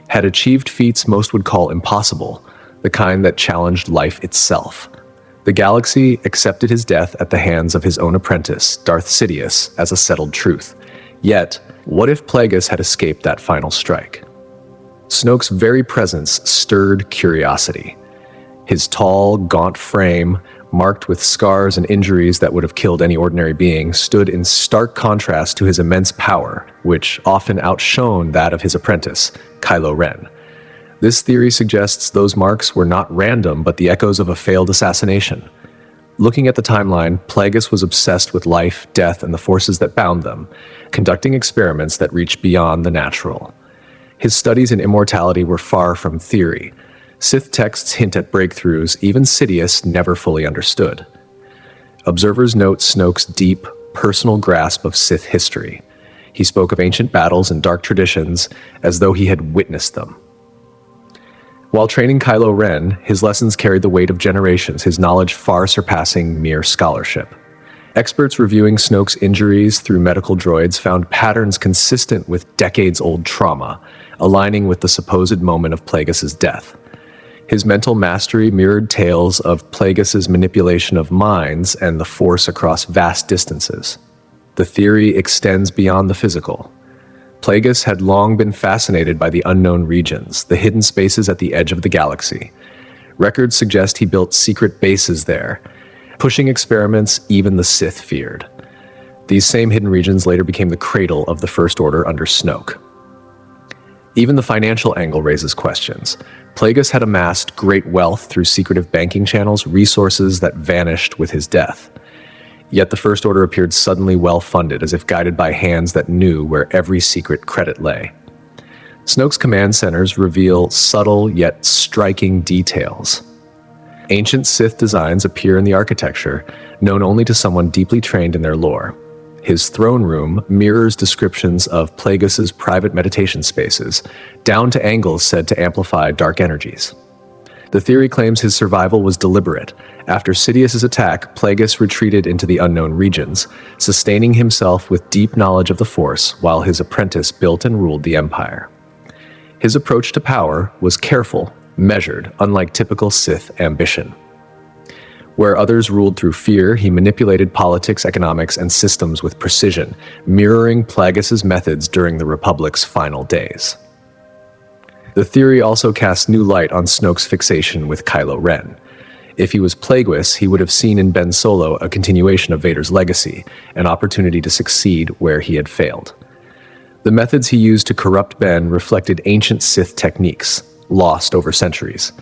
had achieved feats most would call impossible, the kind that challenged life itself. The galaxy accepted his death at the hands of his own apprentice, Darth Sidious, as a settled truth. Yet, what if Plagueis had escaped that final strike? Snoke's very presence stirred curiosity. His tall, gaunt frame, marked with scars and injuries that would have killed any ordinary being, stood in stark contrast to his immense power, which often outshone that of his apprentice, Kylo Ren. This theory suggests those marks were not random, but the echoes of a failed assassination. Looking at the timeline, Plagueis was obsessed with life, death, and the forces that bound them, conducting experiments that reached beyond the natural. His studies in immortality were far from theory. Sith texts hint at breakthroughs even Sidious never fully understood. Observers note Snoke's deep, personal grasp of Sith history. He spoke of ancient battles and dark traditions as though he had witnessed them. While training Kylo Ren, his lessons carried the weight of generations, his knowledge far surpassing mere scholarship. Experts reviewing Snoke's injuries through medical droids found patterns consistent with decades-old trauma, aligning with the supposed moment of Plagueis' death. His mental mastery mirrored tales of Plagueis' manipulation of minds and the Force across vast distances. The theory extends beyond the physical. Plagueis had long been fascinated by the unknown regions, the hidden spaces at the edge of the galaxy. Records suggest he built secret bases there, pushing experiments even the Sith feared. These same hidden regions later became the cradle of the First Order under Snoke. Even the financial angle raises questions. Plagueis had amassed great wealth through secretive banking channels, resources that vanished with his death. Yet the First Order appeared suddenly well-funded, as if guided by hands that knew where every secret credit lay. Snoke's command centers reveal subtle yet striking details. Ancient Sith designs appear in the architecture, known only to someone deeply trained in their lore. His throne room mirrors descriptions of Plagueis' private meditation spaces, down to angles said to amplify dark energies. The theory claims his survival was deliberate. After Sidious's attack, Plagueis retreated into the unknown regions, sustaining himself with deep knowledge of the Force while his apprentice built and ruled the Empire. His approach to power was careful, measured, unlike typical Sith ambition. Where others ruled through fear, he manipulated politics, economics, and systems with precision, mirroring Plagueis' methods during the Republic's final days. The theory also casts new light on Snoke's fixation with Kylo Ren. If he was Plagueis, he would have seen in Ben Solo a continuation of Vader's legacy, an opportunity to succeed where he had failed. The methods he used to corrupt Ben reflected ancient Sith techniques, lost over centuries.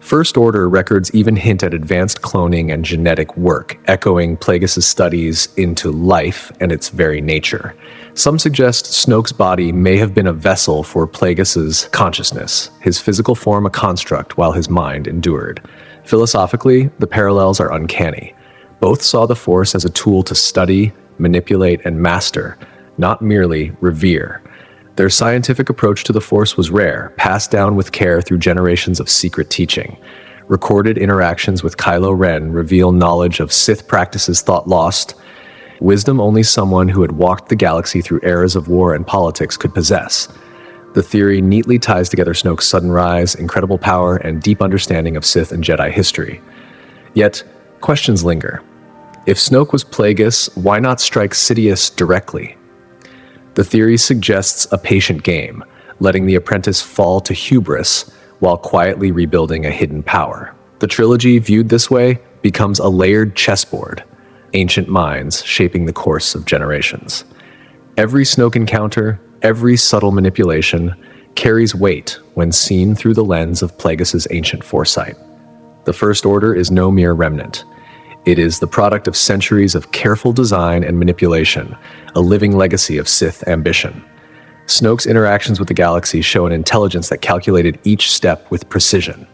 First Order records even hint at advanced cloning and genetic work, echoing Plagueis' studies into life and its very nature. Some suggest Snoke's body may have been a vessel for Plagueis' consciousness, his physical form a construct while his mind endured. Philosophically, the parallels are uncanny. Both saw the Force as a tool to study, manipulate, and master, not merely revere. Their scientific approach to the Force was rare, passed down with care through generations of secret teaching. Recorded interactions with Kylo Ren reveal knowledge of Sith practices thought lost, wisdom only someone who had walked the galaxy through eras of war and politics could possess. The theory neatly ties together Snoke's sudden rise, incredible power, and deep understanding of Sith and Jedi history. Yet, questions linger. If Snoke was Plagueis, why not strike Sidious directly? The theory suggests a patient game, letting the apprentice fall to hubris while quietly rebuilding a hidden power. The trilogy, viewed this way, becomes a layered chessboard, ancient minds shaping the course of generations. Every Snoke encounter, every subtle manipulation, carries weight when seen through the lens of Plagueis' ancient foresight. The First Order is no mere remnant. It is the product of centuries of careful design and manipulation, a living legacy of Sith ambition. Snoke's interactions with the galaxy show an intelligence that calculated each step with precision.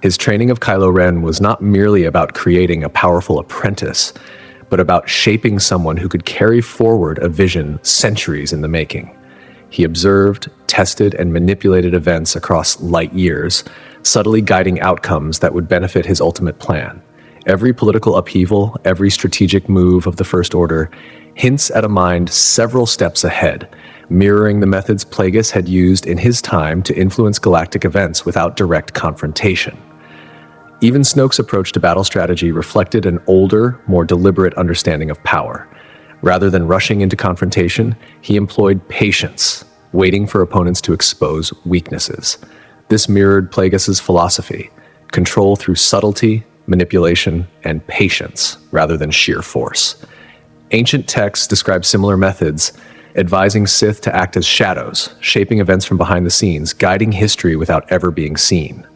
His training of Kylo Ren was not merely about creating a powerful apprentice, but about shaping someone who could carry forward a vision centuries in the making. He observed, tested, and manipulated events across light years, subtly guiding outcomes that would benefit his ultimate plan. Every political upheaval, every strategic move of the First Order hints at a mind several steps ahead, mirroring the methods Plagueis had used in his time to influence galactic events without direct confrontation. Even Snoke's approach to battle strategy reflected an older, more deliberate understanding of power. Rather than rushing into confrontation, he employed patience, waiting for opponents to expose weaknesses. This mirrored Plagueis' philosophy: control through subtlety, manipulation, and patience rather than sheer force. Ancient texts describe similar methods, advising Sith to act as shadows, shaping events from behind the scenes, guiding history without ever being seen.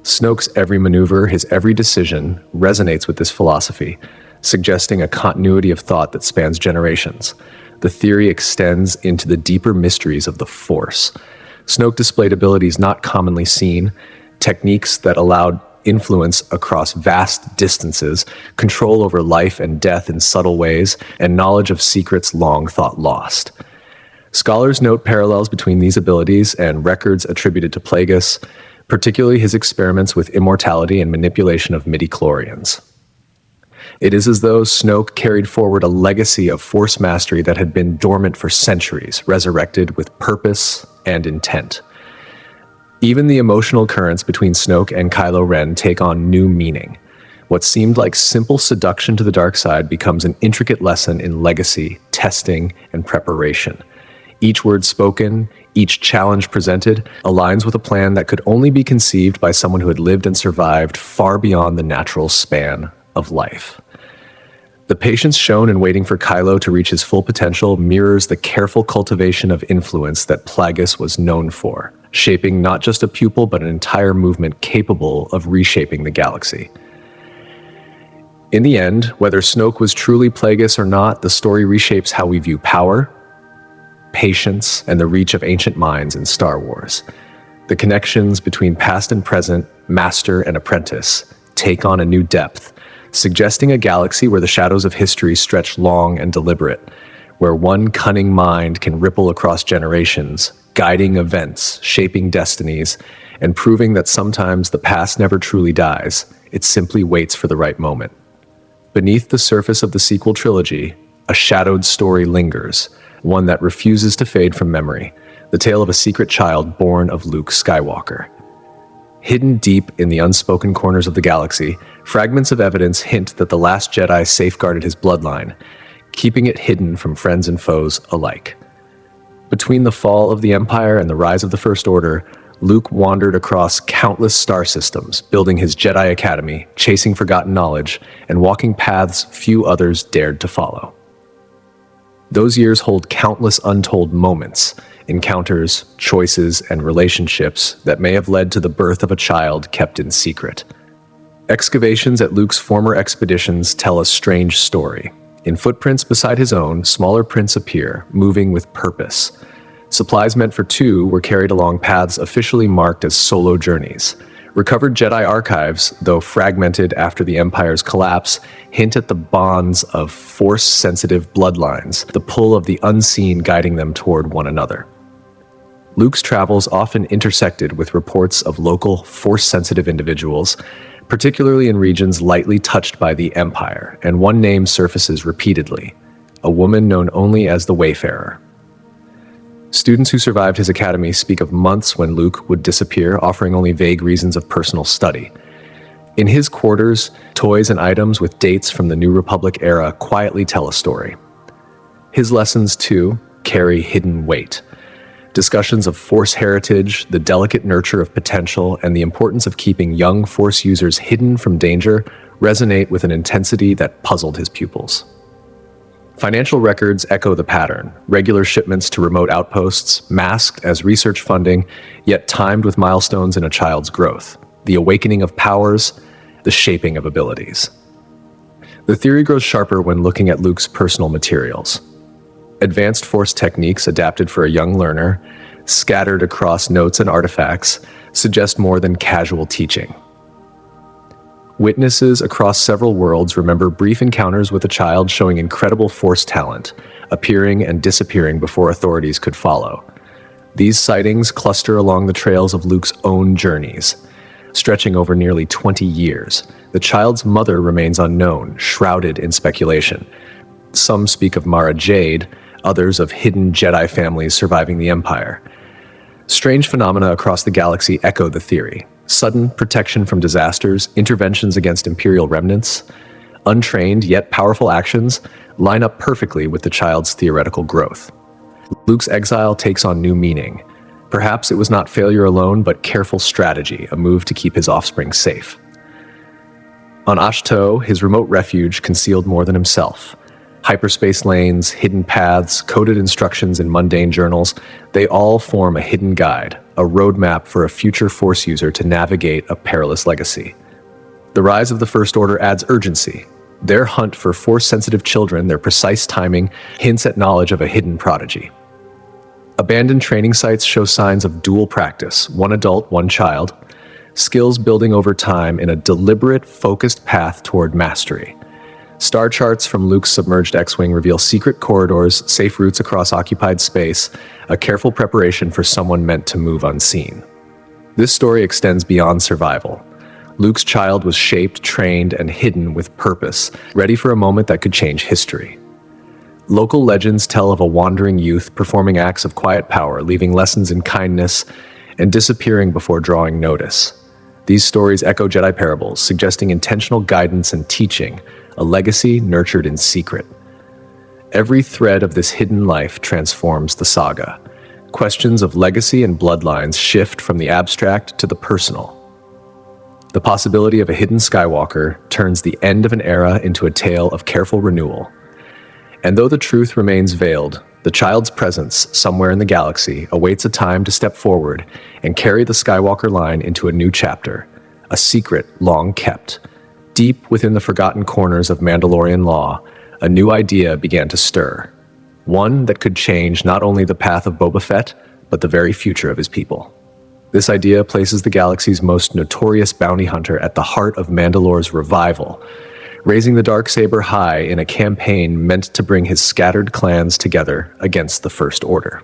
Snoke's every maneuver, his every decision, resonates with this philosophy, suggesting a continuity of thought that spans generations. The theory extends into the deeper mysteries of the Force. Snoke displayed abilities not commonly seen, techniques that allowed influence across vast distances, control over life and death in subtle ways, and knowledge of secrets long thought lost. Scholars note parallels between these abilities and records attributed to Plagueis, particularly his experiments with immortality and manipulation of midi-chlorians. It is as though Snoke carried forward a legacy of Force mastery that had been dormant for centuries, resurrected with purpose and intent. Even the emotional currents between Snoke and Kylo Ren take on new meaning. What seemed like simple seduction to the dark side becomes an intricate lesson in legacy, testing, and preparation. Each word spoken, each challenge presented, aligns with a plan that could only be conceived by someone who had lived and survived far beyond the natural span of life. The patience shown in waiting for Kylo to reach his full potential mirrors the careful cultivation of influence that Plagueis was known for, shaping not just a pupil but an entire movement capable of reshaping the galaxy. In the end, whether Snoke was truly Plagueis or not, the story reshapes how we view power, patience, and the reach of ancient minds in Star Wars. The connections between past and present, master and apprentice, take on a new depth, suggesting a galaxy where the shadows of history stretch long and deliberate, where one cunning mind can ripple across generations, guiding events, shaping destinies, and proving that sometimes the past never truly dies, it simply waits for the right moment. Beneath the surface of the sequel trilogy, a shadowed story lingers, one that refuses to fade from memory, the tale of a secret child born of Luke Skywalker. Hidden deep in the unspoken corners of the galaxy, fragments of evidence hint that the last Jedi safeguarded his bloodline, keeping it hidden from friends and foes alike. Between the fall of the Empire and the rise of the First Order, Luke wandered across countless star systems, building his Jedi Academy, chasing forgotten knowledge, and walking paths few others dared to follow. Those years hold countless untold moments, encounters, choices, and relationships that may have led to the birth of a child kept in secret. Excavations at Luke's former expeditions tell a strange story. In footprints beside his own, smaller prints appear, moving with purpose. Supplies meant for two were carried along paths officially marked as solo journeys. Recovered Jedi archives, though fragmented after the Empire's collapse, hint at the bonds of Force-sensitive bloodlines, the pull of the unseen guiding them toward one another. Luke's travels often intersected with reports of local Force-sensitive individuals, particularly in regions lightly touched by the Empire, and one name surfaces repeatedly, a woman known only as the Wayfarer. Students who survived his academy speak of months when Luke would disappear, offering only vague reasons of personal study. In his quarters, toys and items with dates from the New Republic era quietly tell a story. His lessons, too, carry hidden weight. Discussions of Force heritage, the delicate nurture of potential, and the importance of keeping young Force users hidden from danger resonate with an intensity that puzzled his pupils. Financial records echo the pattern, regular shipments to remote outposts, masked as research funding, yet timed with milestones in a child's growth, the awakening of powers, the shaping of abilities. The theory grows sharper when looking at Luke's personal materials. Advanced Force techniques adapted for a young learner, scattered across notes and artifacts, suggest more than casual teaching. Witnesses across several worlds remember brief encounters with a child showing incredible Force talent, appearing and disappearing before authorities could follow. These sightings cluster along the trails of Luke's own journeys. Stretching over nearly 20 years, the child's mother remains unknown, shrouded in speculation. Some speak of Mara Jade, others of hidden Jedi families surviving the Empire. Strange phenomena across the galaxy echo the theory. Sudden protection from disasters, interventions against Imperial remnants, untrained yet powerful actions line up perfectly with the child's theoretical growth. Luke's exile takes on new meaning. Perhaps it was not failure alone, but careful strategy, a move to keep his offspring safe. On Ashto, his remote refuge concealed more than himself. Hyperspace lanes, hidden paths, coded instructions in mundane journals, they all form a hidden guide, a roadmap for a future Force user to navigate a perilous legacy. The rise of the First Order adds urgency. Their hunt for Force-sensitive children, their precise timing, hints at knowledge of a hidden prodigy. Abandoned training sites show signs of dual practice, one adult, one child, skills building over time in a deliberate, focused path toward mastery. Star charts from Luke's submerged X-Wing reveal secret corridors, safe routes across occupied space, a careful preparation for someone meant to move unseen. This story extends beyond survival. Luke's child was shaped, trained, and hidden with purpose, ready for a moment that could change history. Local legends tell of a wandering youth performing acts of quiet power, leaving lessons in kindness, and disappearing before drawing notice. These stories echo Jedi parables, suggesting intentional guidance and teaching, a legacy nurtured in secret. Every thread of this hidden life transforms the saga. Questions of legacy and bloodlines shift from the abstract to the personal. The possibility of a hidden Skywalker turns the end of an era into a tale of careful renewal. And though the truth remains veiled, the child's presence somewhere in the galaxy awaits a time to step forward and carry the Skywalker line into a new chapter, a secret long kept. Deep within the forgotten corners of Mandalorian law, a new idea began to stir. One that could change not only the path of Boba Fett, but the very future of his people. This idea places the galaxy's most notorious bounty hunter at the heart of Mandalore's revival, raising the Darksaber high in a campaign meant to bring his scattered clans together against the First Order.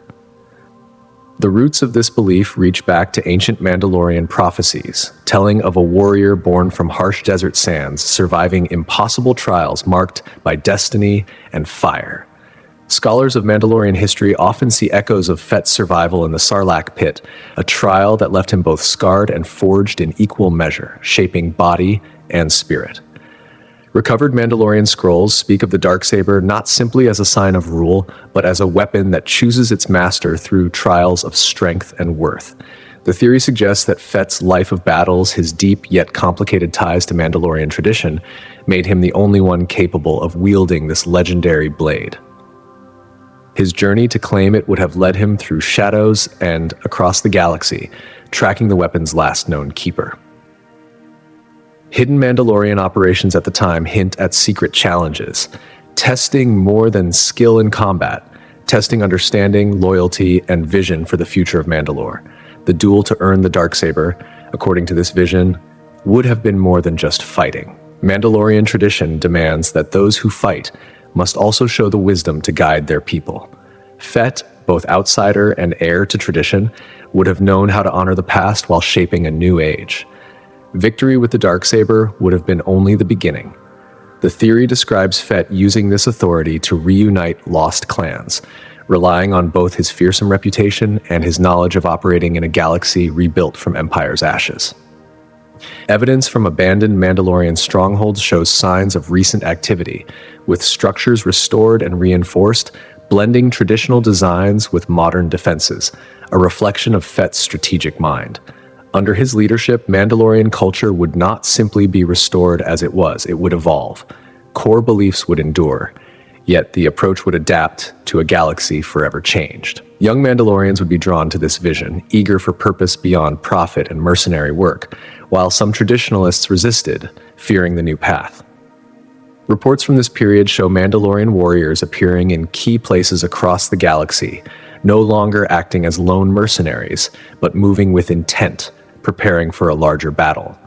The roots of this belief reach back to ancient Mandalorian prophecies, telling of a warrior born from harsh desert sands, surviving impossible trials marked by destiny and fire. Scholars of Mandalorian history often see echoes of Fett's survival in the Sarlacc pit, a trial that left him both scarred and forged in equal measure, shaping body and spirit. Recovered Mandalorian scrolls speak of the Darksaber not simply as a sign of rule, but as a weapon that chooses its master through trials of strength and worth. The theory suggests that Fett's life of battles, his deep yet complicated ties to Mandalorian tradition, made him the only one capable of wielding this legendary blade. His journey to claim it would have led him through shadows and across the galaxy, tracking the weapon's last known keeper. Hidden Mandalorian operations at the time hint at secret challenges, testing more than skill in combat, testing understanding, loyalty, and vision for the future of Mandalore. The duel to earn the Darksaber, according to this vision, would have been more than just fighting. Mandalorian tradition demands that those who fight must also show the wisdom to guide their people. Fett, both outsider and heir to tradition, would have known how to honor the past while shaping a new age. Victory with the Darksaber would have been only the beginning. The theory describes Fett using this authority to reunite lost clans, relying on both his fearsome reputation and his knowledge of operating in a galaxy rebuilt from Empire's ashes. Evidence from abandoned Mandalorian strongholds shows signs of recent activity, with structures restored and reinforced, blending traditional designs with modern defenses, a reflection of Fett's strategic mind. Under his leadership, Mandalorian culture would not simply be restored as it was, it would evolve. Core beliefs would endure, yet the approach would adapt to a galaxy forever changed. Young Mandalorians would be drawn to this vision, eager for purpose beyond profit and mercenary work, while some traditionalists resisted, fearing the new path. Reports from this period show Mandalorian warriors appearing in key places across the galaxy, no longer acting as lone mercenaries, but moving with intent, preparing for a larger battle.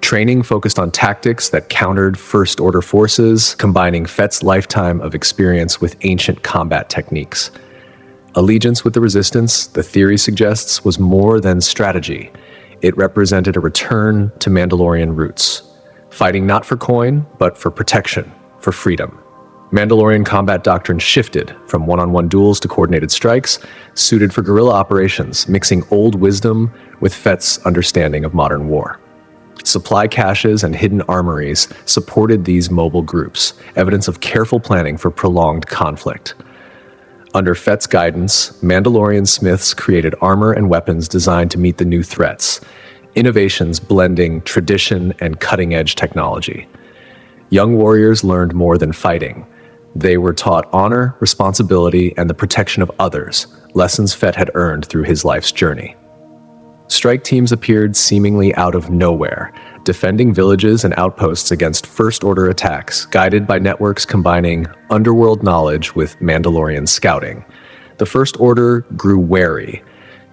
Training focused on tactics that countered First Order forces, combining Fett's lifetime of experience with ancient combat techniques. Allegiance with the Resistance, the theory suggests, was more than strategy. It represented a return to Mandalorian roots, fighting not for coin, but for protection, for freedom. Mandalorian combat doctrine shifted from one-on-one duels to coordinated strikes, suited for guerrilla operations, mixing old wisdom with Fett's understanding of modern war. Supply caches and hidden armories supported these mobile groups, evidence of careful planning for prolonged conflict. Under Fett's guidance, Mandalorian smiths created armor and weapons designed to meet the new threats, innovations blending tradition and cutting-edge technology. Young warriors learned more than fighting. They were taught honor, responsibility, and the protection of others, lessons Fett had earned through his life's journey. Strike teams appeared seemingly out of nowhere, defending villages and outposts against First Order attacks, guided by networks combining underworld knowledge with Mandalorian scouting. The First Order grew wary,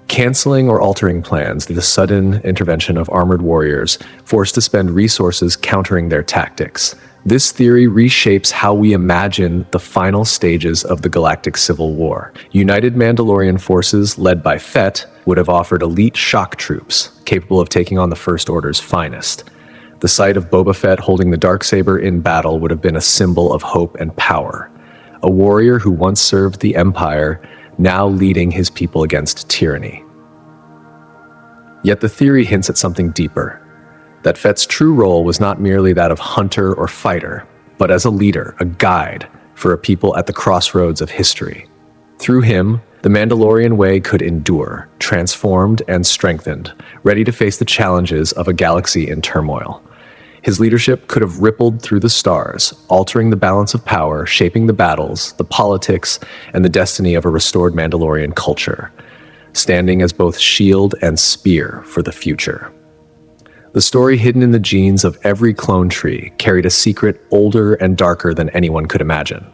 canceling or altering plans through the sudden intervention of armored warriors, forced to spend resources countering their tactics. This theory reshapes how we imagine the final stages of the Galactic Civil War. United Mandalorian forces, led by Fett, would have offered elite shock troops, capable of taking on the First Order's finest. The sight of Boba Fett holding the Darksaber in battle would have been a symbol of hope and power. A warrior who once served the Empire, now leading his people against tyranny. Yet the theory hints at something deeper. That Fett's true role was not merely that of hunter or fighter, but as a leader, a guide for a people at the crossroads of history. Through him, the Mandalorian way could endure, transformed and strengthened, ready to face the challenges of a galaxy in turmoil. His leadership could have rippled through the stars, altering the balance of power, shaping the battles, the politics, and the destiny of a restored Mandalorian culture, standing as both shield and spear for the future. The story hidden in the genes of every clone tree carried a secret older and darker than anyone could imagine.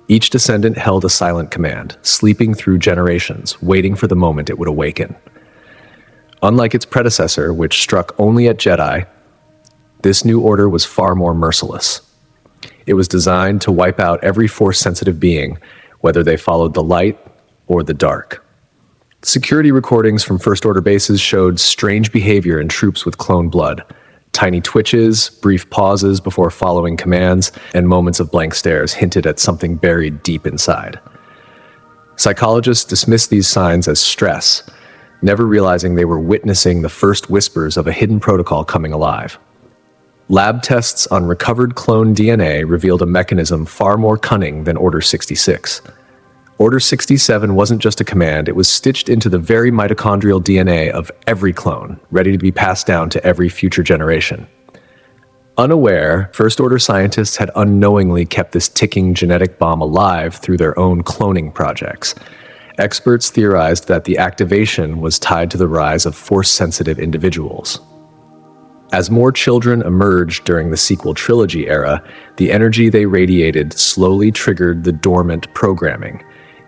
Each descendant held a silent command, sleeping through generations, waiting for the moment it would awaken. Unlike its predecessor, which struck only at Jedi, this new order was far more merciless. It was designed to wipe out every Force-sensitive being, whether they followed the light or the dark. Security recordings from First Order bases showed strange behavior in troops with clone blood. Tiny twitches, brief pauses before following commands, and moments of blank stares hinted at something buried deep inside. Psychologists dismissed these signs as stress, never realizing they were witnessing the first whispers of a hidden protocol coming alive. Lab tests on recovered clone DNA revealed a mechanism far more cunning than Order 66. Order 67 wasn't just a command, it was stitched into the very mitochondrial DNA of every clone, ready to be passed down to every future generation. Unaware, First Order scientists had unknowingly kept this ticking genetic bomb alive through their own cloning projects. Experts theorized that the activation was tied to the rise of Force-sensitive individuals. As more children emerged during the sequel trilogy era, the energy they radiated slowly triggered the dormant programming.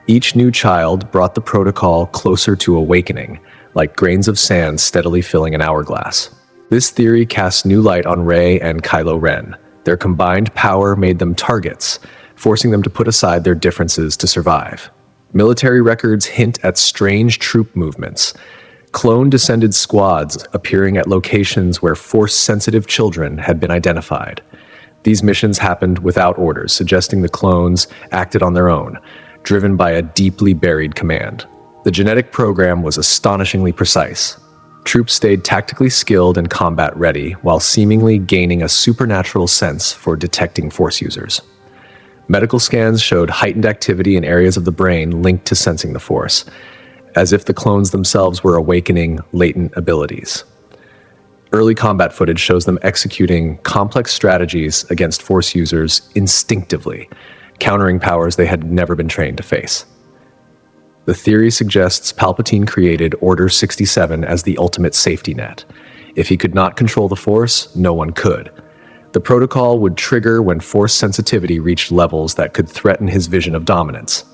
Each new child brought the protocol closer to awakening, like grains of sand steadily filling an hourglass. This theory casts new light on Rey and Kylo Ren. Their combined power made them targets, forcing them to put aside their differences to survive. Military records hint at strange troop movements, clone-descended squads appearing at locations where Force-sensitive children had been identified. These missions happened without orders, suggesting the clones acted on their own, driven by a deeply buried command. The genetic program was astonishingly precise. Troops stayed tactically skilled and combat-ready, while seemingly gaining a supernatural sense for detecting Force users. Medical scans showed heightened activity in areas of the brain linked to sensing the Force, as if the clones themselves were awakening latent abilities. Early combat footage shows them executing complex strategies against Force users instinctively, countering powers they had never been trained to face. The theory suggests Palpatine created Order 67 as the ultimate safety net. If he could not control the Force, no one could. The protocol would trigger when Force sensitivity reached levels that could threaten his vision of dominance.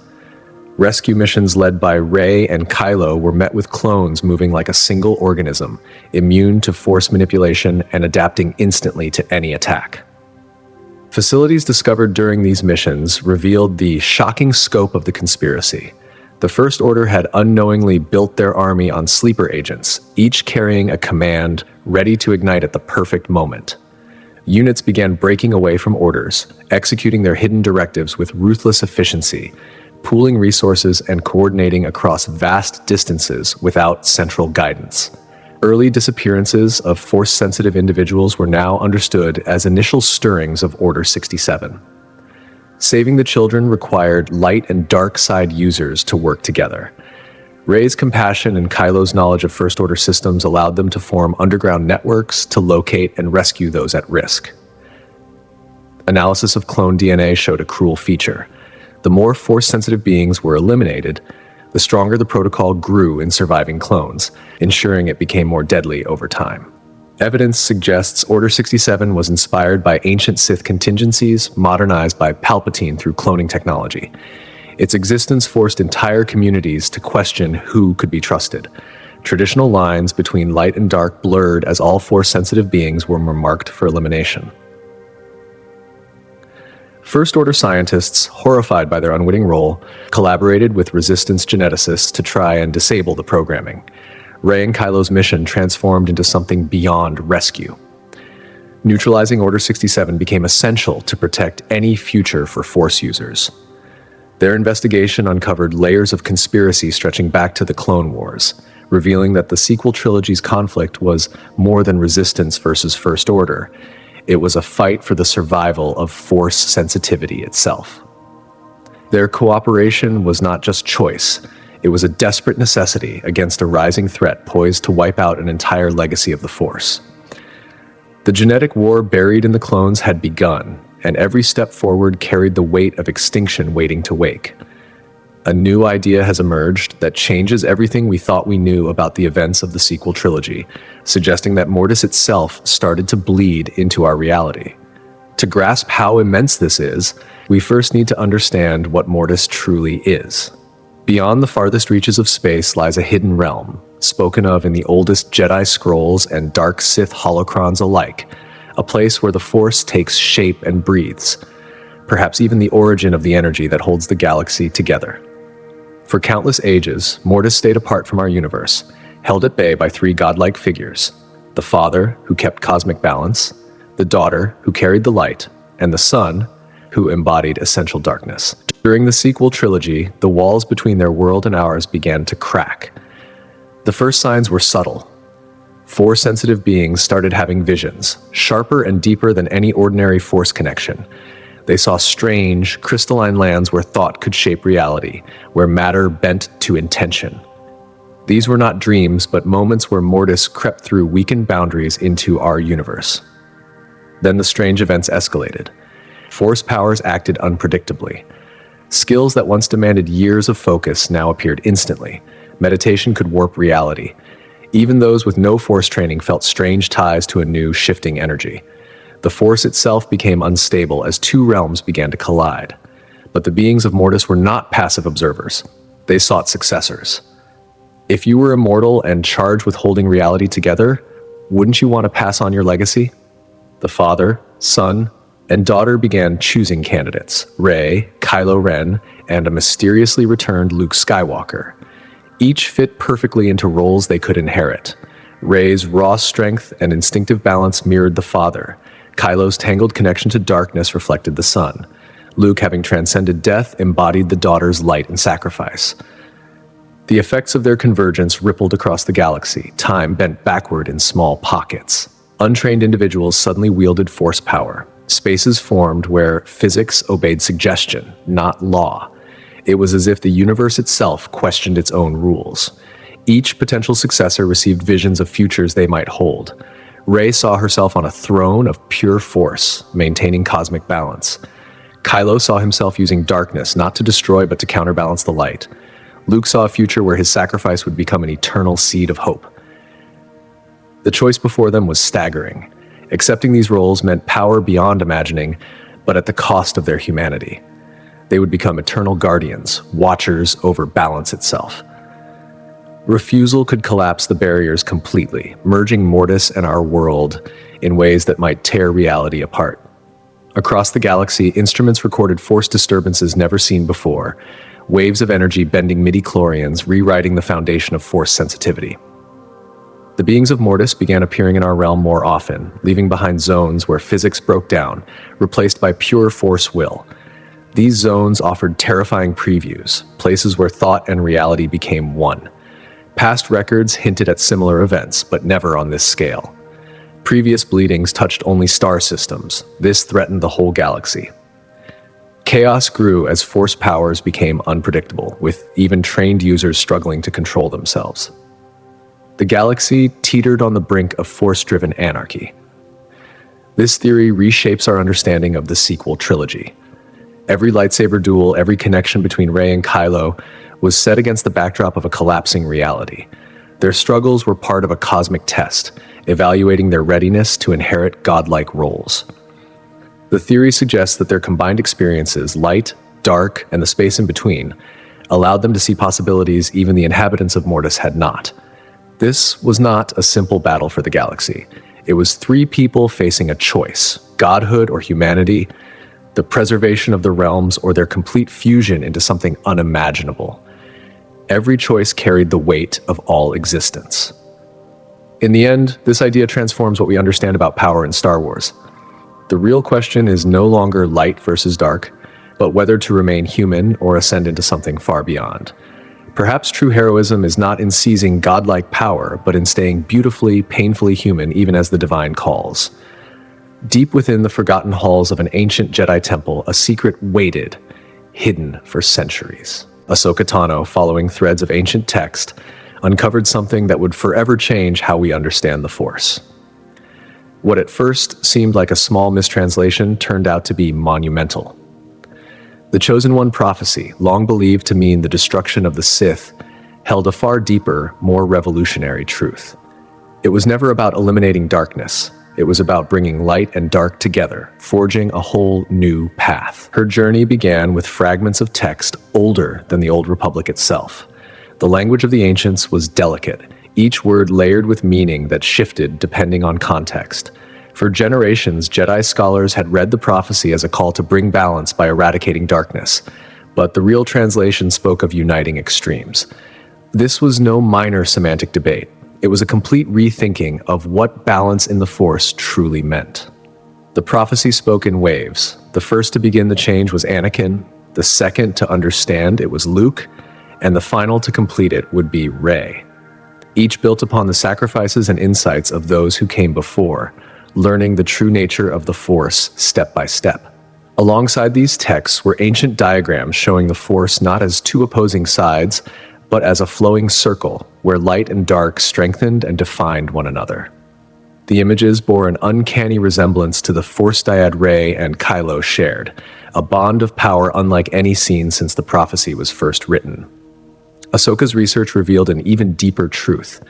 Rescue missions led by Rey and Kylo were met with clones moving like a single organism, immune to Force manipulation and adapting instantly to any attack. Facilities discovered during these missions revealed the shocking scope of the conspiracy. The First Order had unknowingly built their army on sleeper agents, each carrying a command ready to ignite at the perfect moment. Units began breaking away from orders, executing their hidden directives with ruthless efficiency, pooling resources and coordinating across vast distances without central guidance. Early disappearances of Force-sensitive individuals were now understood as initial stirrings of Order 67. Saving the children required light and dark side users to work together. Rey's compassion and Kylo's knowledge of First Order systems allowed them to form underground networks to locate and rescue those at risk. Analysis of clone DNA showed a cruel feature. The more Force-sensitive beings were eliminated, the stronger the protocol grew in surviving clones, ensuring it became more deadly over time. Evidence suggests Order 67 was inspired by ancient Sith contingencies, modernized by Palpatine through cloning technology. Its existence forced entire communities to question who could be trusted. Traditional lines between light and dark blurred as all Force-sensitive beings were marked for elimination. First Order scientists, horrified by their unwitting role, collaborated with Resistance geneticists to try and disable the programming. Rey and Kylo's mission transformed into something beyond rescue. Neutralizing Order 67 became essential to protect any future for Force users. Their investigation uncovered layers of conspiracy stretching back to the Clone Wars, revealing that the sequel trilogy's conflict was more than Resistance versus First Order. It was a fight for the survival of Force sensitivity itself. Their cooperation was not just choice, it was a desperate necessity against a rising threat poised to wipe out an entire legacy of the Force. The genetic war buried in the clones had begun, and every step forward carried the weight of extinction waiting to wake. A new idea has emerged that changes everything we thought we knew about the events of the sequel trilogy, suggesting that Mortis itself started to bleed into our reality. To grasp how immense this is, we first need to understand what Mortis truly is. Beyond the farthest reaches of space lies a hidden realm, spoken of in the oldest Jedi scrolls and dark Sith holocrons alike, a place where the Force takes shape and breathes, perhaps even the origin of the energy that holds the galaxy together. For countless ages, Mortis stayed apart from our universe, held at bay by three godlike figures: the Father, who kept cosmic balance, the Daughter, who carried the light, and the Son, who embodied essential darkness. During the sequel trilogy, the walls between their world and ours began to crack. The first signs were subtle. Force-sensitive beings started having visions, sharper and deeper than any ordinary Force connection. They saw strange, crystalline lands where thought could shape reality, where matter bent to intention. These were not dreams, but moments where Mortis crept through weakened boundaries into our universe. Then the strange events escalated. Force powers acted unpredictably. Skills that once demanded years of focus now appeared instantly. Meditation could warp reality. Even those with no Force training felt strange ties to a new, shifting energy. The Force itself became unstable as two realms began to collide. But the beings of Mortis were not passive observers. They sought successors. If you were immortal and charged with holding reality together, wouldn't you want to pass on your legacy? The Father, Son, and Daughter began choosing candidates: Rey, Kylo Ren, and a mysteriously returned Luke Skywalker. Each fit perfectly into roles they could inherit. Rey's raw strength and instinctive balance mirrored the Father. Kylo's tangled connection to darkness reflected the Son. Luke, having transcended death, embodied the Daughter's light and sacrifice. The effects of their convergence rippled across the galaxy, time bent backward in small pockets. Untrained individuals suddenly wielded Force power. Spaces formed where physics obeyed suggestion, not law. It was as if the universe itself questioned its own rules. Each potential successor received visions of futures they might hold. Rey saw herself on a throne of pure Force, maintaining cosmic balance. Kylo saw himself using darkness not to destroy but to counterbalance the light. Luke saw a future where his sacrifice would become an eternal seed of hope. The choice before them was staggering. Accepting these roles meant power beyond imagining, but at the cost of their humanity. They would become eternal guardians, watchers over balance itself. Refusal could collapse the barriers completely, merging Mortis and our world in ways that might tear reality apart. Across the galaxy, instruments recorded Force disturbances never seen before, waves of energy bending midi-chlorians, rewriting the foundation of Force sensitivity. The beings of Mortis began appearing in our realm more often, leaving behind zones where physics broke down, replaced by pure Force will. These zones offered terrifying previews, places where thought and reality became one. Past records hinted at similar events, but never on this scale. Previous bleedings touched only star systems. This threatened the whole galaxy. Chaos grew as Force powers became unpredictable, with even trained users struggling to control themselves. The galaxy teetered on the brink of Force-driven anarchy. This theory reshapes our understanding of the sequel trilogy. Every lightsaber duel, every connection between Rey and Kylo was set against the backdrop of a collapsing reality. Their struggles were part of a cosmic test, evaluating their readiness to inherit godlike roles. The theory suggests that their combined experiences, light, dark, and the space in between, allowed them to see possibilities even the inhabitants of Mortis had not. This was not a simple battle for the galaxy. It was three people facing a choice: godhood or humanity, the preservation of the realms, or their complete fusion into something unimaginable. Every choice carried the weight of all existence. In the end, this idea transforms what we understand about power in Star Wars. The real question is no longer light versus dark, but whether to remain human or ascend into something far beyond. Perhaps true heroism is not in seizing godlike power, but in staying beautifully, painfully human even as the divine calls. Deep within the forgotten halls of an ancient Jedi temple, a secret waited, hidden for centuries. Ahsoka Tano, following threads of ancient text, uncovered something that would forever change how we understand the Force. What at first seemed like a small mistranslation turned out to be monumental. The Chosen One prophecy, long believed to mean the destruction of the Sith, held a far deeper, more revolutionary truth. It was never about eliminating darkness. It was about bringing light and dark together, forging a whole new path. Her journey began with fragments of text older than the Old Republic itself. The language of the ancients was delicate, each word layered with meaning that shifted depending on context. For generations, Jedi scholars had read the prophecy as a call to bring balance by eradicating darkness, but the real translation spoke of uniting extremes. This was no minor semantic debate. It was a complete rethinking of what balance in the Force truly meant. The prophecy spoke in waves. The first to begin the change was Anakin, the second to understand it was Luke, and the final to complete it would be Rey. Each built upon the sacrifices and insights of those who came before, learning the true nature of the Force step by step. Alongside these texts were ancient diagrams showing the Force not as two opposing sides, but as a flowing circle where light and dark strengthened and defined one another. The images bore an uncanny resemblance to the Force dyad Rey and Kylo shared, a bond of power unlike any seen since the prophecy was first written. Ahsoka's research revealed an even deeper truth.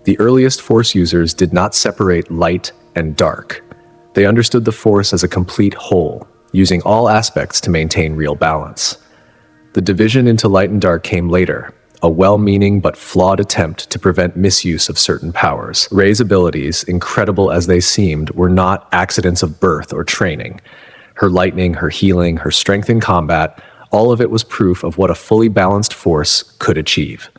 The earliest Force users did not separate light and dark. They understood the Force as a complete whole, using all aspects to maintain real balance. The division into light and dark came later, a well-meaning but flawed attempt to prevent misuse of certain powers. Rey's abilities, incredible as they seemed, were not accidents of birth or training. Her lightning, her healing, her strength in combat, all of it was proof of what a fully balanced Force could achieve.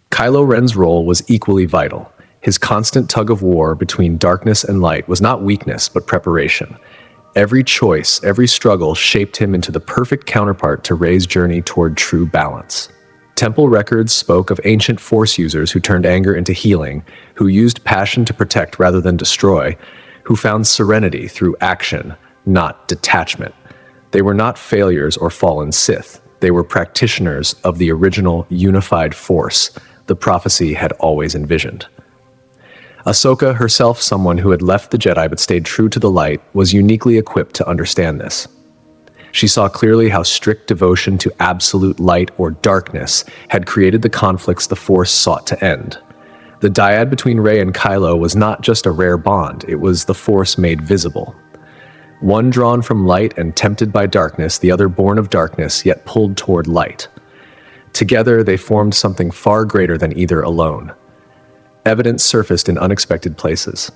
Kylo Ren's role was equally vital. His constant tug of war between darkness and light was not weakness, but preparation. Every choice, every struggle shaped him into the perfect counterpart to Rey's journey toward true balance. Temple records spoke of ancient Force users who turned anger into healing, who used passion to protect rather than destroy, who found serenity through action, not detachment. They were not failures or fallen Sith. They were practitioners of the original unified Force the prophecy had always envisioned. Ahsoka, herself someone who had left the Jedi but stayed true to the light, was uniquely equipped to understand this. She saw clearly how strict devotion to absolute light or darkness had created the conflicts the Force sought to end. The dyad between Rey and Kylo was not just a rare bond, it was the Force made visible. One drawn from light and tempted by darkness, the other born of darkness yet pulled toward light. Together they formed something far greater than either alone. Evidence surfaced in unexpected places.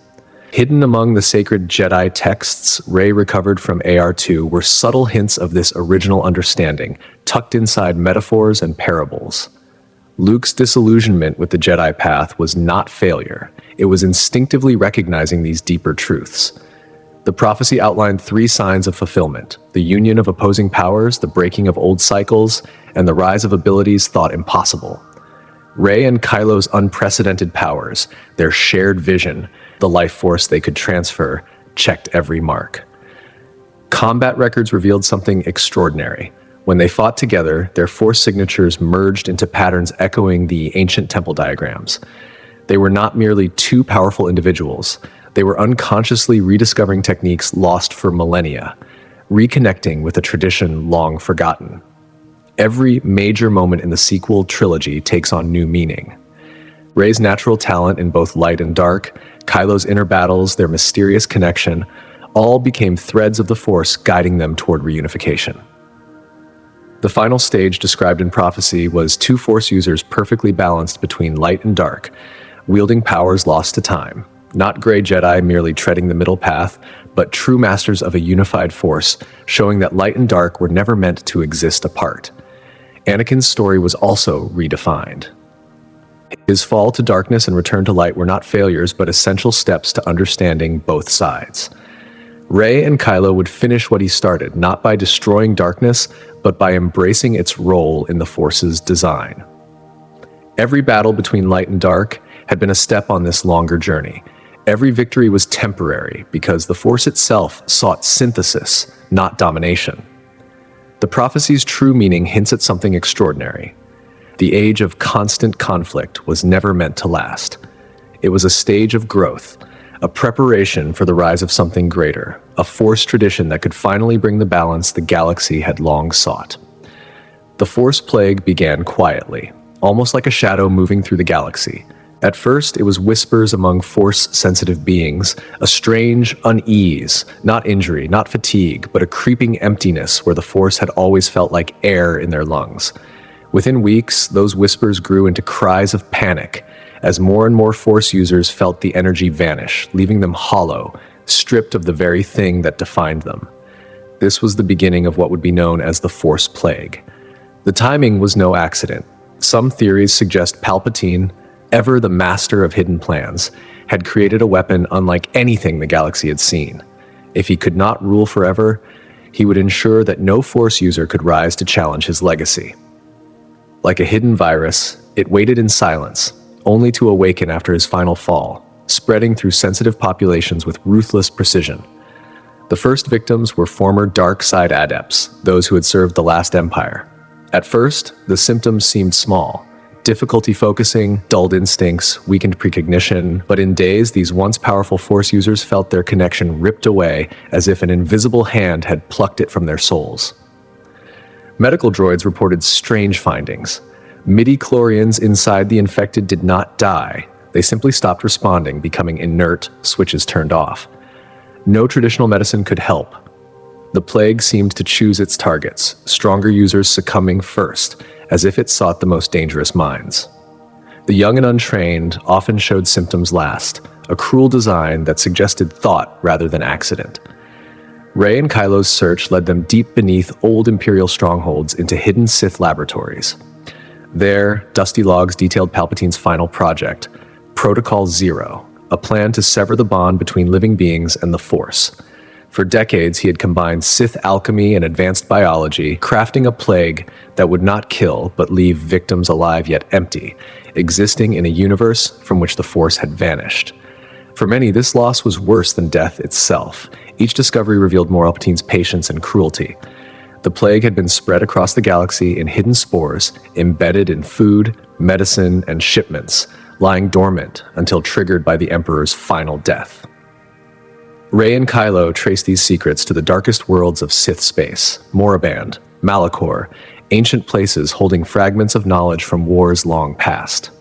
Hidden among the sacred Jedi texts Rey recovered from AR-2 were subtle hints of this original understanding, tucked inside metaphors and parables. Luke's disillusionment with the Jedi path was not failure. It was instinctively recognizing these deeper truths. The prophecy outlined 3 signs of fulfillment: the union of opposing powers, the breaking of old cycles, and the rise of abilities thought impossible. Rey and Kylo's unprecedented powers, their shared vision, the life force they could transfer, checked every mark. Combat records revealed something extraordinary. When they fought together, their Force signatures merged into patterns echoing the ancient temple diagrams. They were not merely 2 powerful individuals. They were unconsciously rediscovering techniques lost for millennia, reconnecting with a tradition long forgotten. Every major moment in the sequel trilogy takes on new meaning. Rey's natural talent in both light and dark, Kylo's inner battles, their mysterious connection, all became threads of the Force guiding them toward reunification. The final stage described in prophecy was 2 Force users perfectly balanced between light and dark, wielding powers lost to time. Not Gray Jedi merely treading the middle path, but true masters of a unified force, showing that light and dark were never meant to exist apart. Anakin's story was also redefined. His fall to darkness and return to light were not failures, but essential steps to understanding both sides. Rey and Kylo would finish what he started, not by destroying darkness, but by embracing its role in the Force's design. Every battle between light and dark had been a step on this longer journey. Every victory was temporary because the Force itself sought synthesis, not domination. The prophecy's true meaning hints at something extraordinary. The age of constant conflict was never meant to last. It was a stage of growth, a preparation for the rise of something greater, a Force tradition that could finally bring the balance the galaxy had long sought. The Force plague began quietly, almost like a shadow moving through the galaxy. At first, it was whispers among Force-sensitive beings, a strange unease, not injury, not fatigue, but a creeping emptiness where the Force had always felt like air in their lungs. Within weeks, those whispers grew into cries of panic, as more and more Force users felt the energy vanish, leaving them hollow, stripped of the very thing that defined them. This was the beginning of what would be known as the Force Plague. The timing was no accident. Some theories suggest Palpatine, ever the master of hidden plans, had created a weapon unlike anything the galaxy had seen. If he could not rule forever, he would ensure that no Force user could rise to challenge his legacy. Like a hidden virus, it waited in silence, only to awaken after his final fall, spreading through sensitive populations with ruthless precision. The first victims were former dark side adepts, those who had served the last empire. At first, the symptoms seemed small: difficulty focusing, dulled instincts, weakened precognition, but in days, these once powerful Force users felt their connection ripped away as if an invisible hand had plucked it from their souls. Medical droids reported strange findings. Midi-chlorians inside the infected did not die. They simply stopped responding, becoming inert, switches turned off. No traditional medicine could help. The plague seemed to choose its targets, stronger users succumbing first, as if it sought the most dangerous minds. The young and untrained often showed symptoms last, a cruel design that suggested thought rather than accident. Rey and Kylo's search led them deep beneath old Imperial strongholds into hidden Sith laboratories. There, dusty logs detailed Palpatine's final project, Protocol Zero, a plan to sever the bond between living beings and the Force. For decades, he had combined Sith alchemy and advanced biology, crafting a plague that would not kill but leave victims alive yet empty, existing in a universe from which the Force had vanished. For many, this loss was worse than death itself. Each discovery revealed more Palpatine's patience and cruelty. The plague had been spread across the galaxy in hidden spores, embedded in food, medicine, and shipments, lying dormant until triggered by the Emperor's final death. Rey and Kylo traced these secrets to the darkest worlds of Sith space: Moraband, Malachor, ancient places holding fragments of knowledge from wars long past.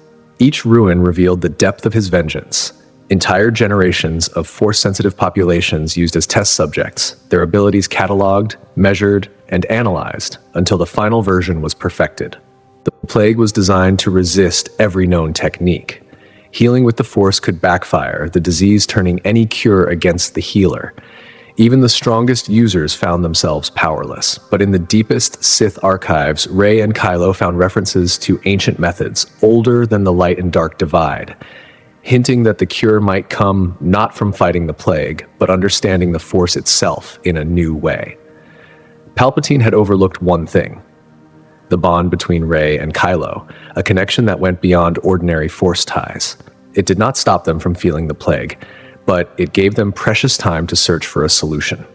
Each ruin revealed the depth of his vengeance. Entire generations of Force-sensitive populations used as test subjects, their abilities cataloged, measured, and analyzed until the final version was perfected. The plague was designed to resist every known technique. Healing with the Force could backfire, the disease turning any cure against the healer. Even the strongest users found themselves powerless. But in the deepest Sith archives, Rey and Kylo found references to ancient methods, older than the light and dark divide, hinting that the cure might come not from fighting the plague, but understanding the Force itself in a new way. Palpatine had overlooked one thing: the bond between Rey and Kylo, a connection that went beyond ordinary Force ties. It did not stop them from feeling the plague, but it gave them precious time to search for a solution.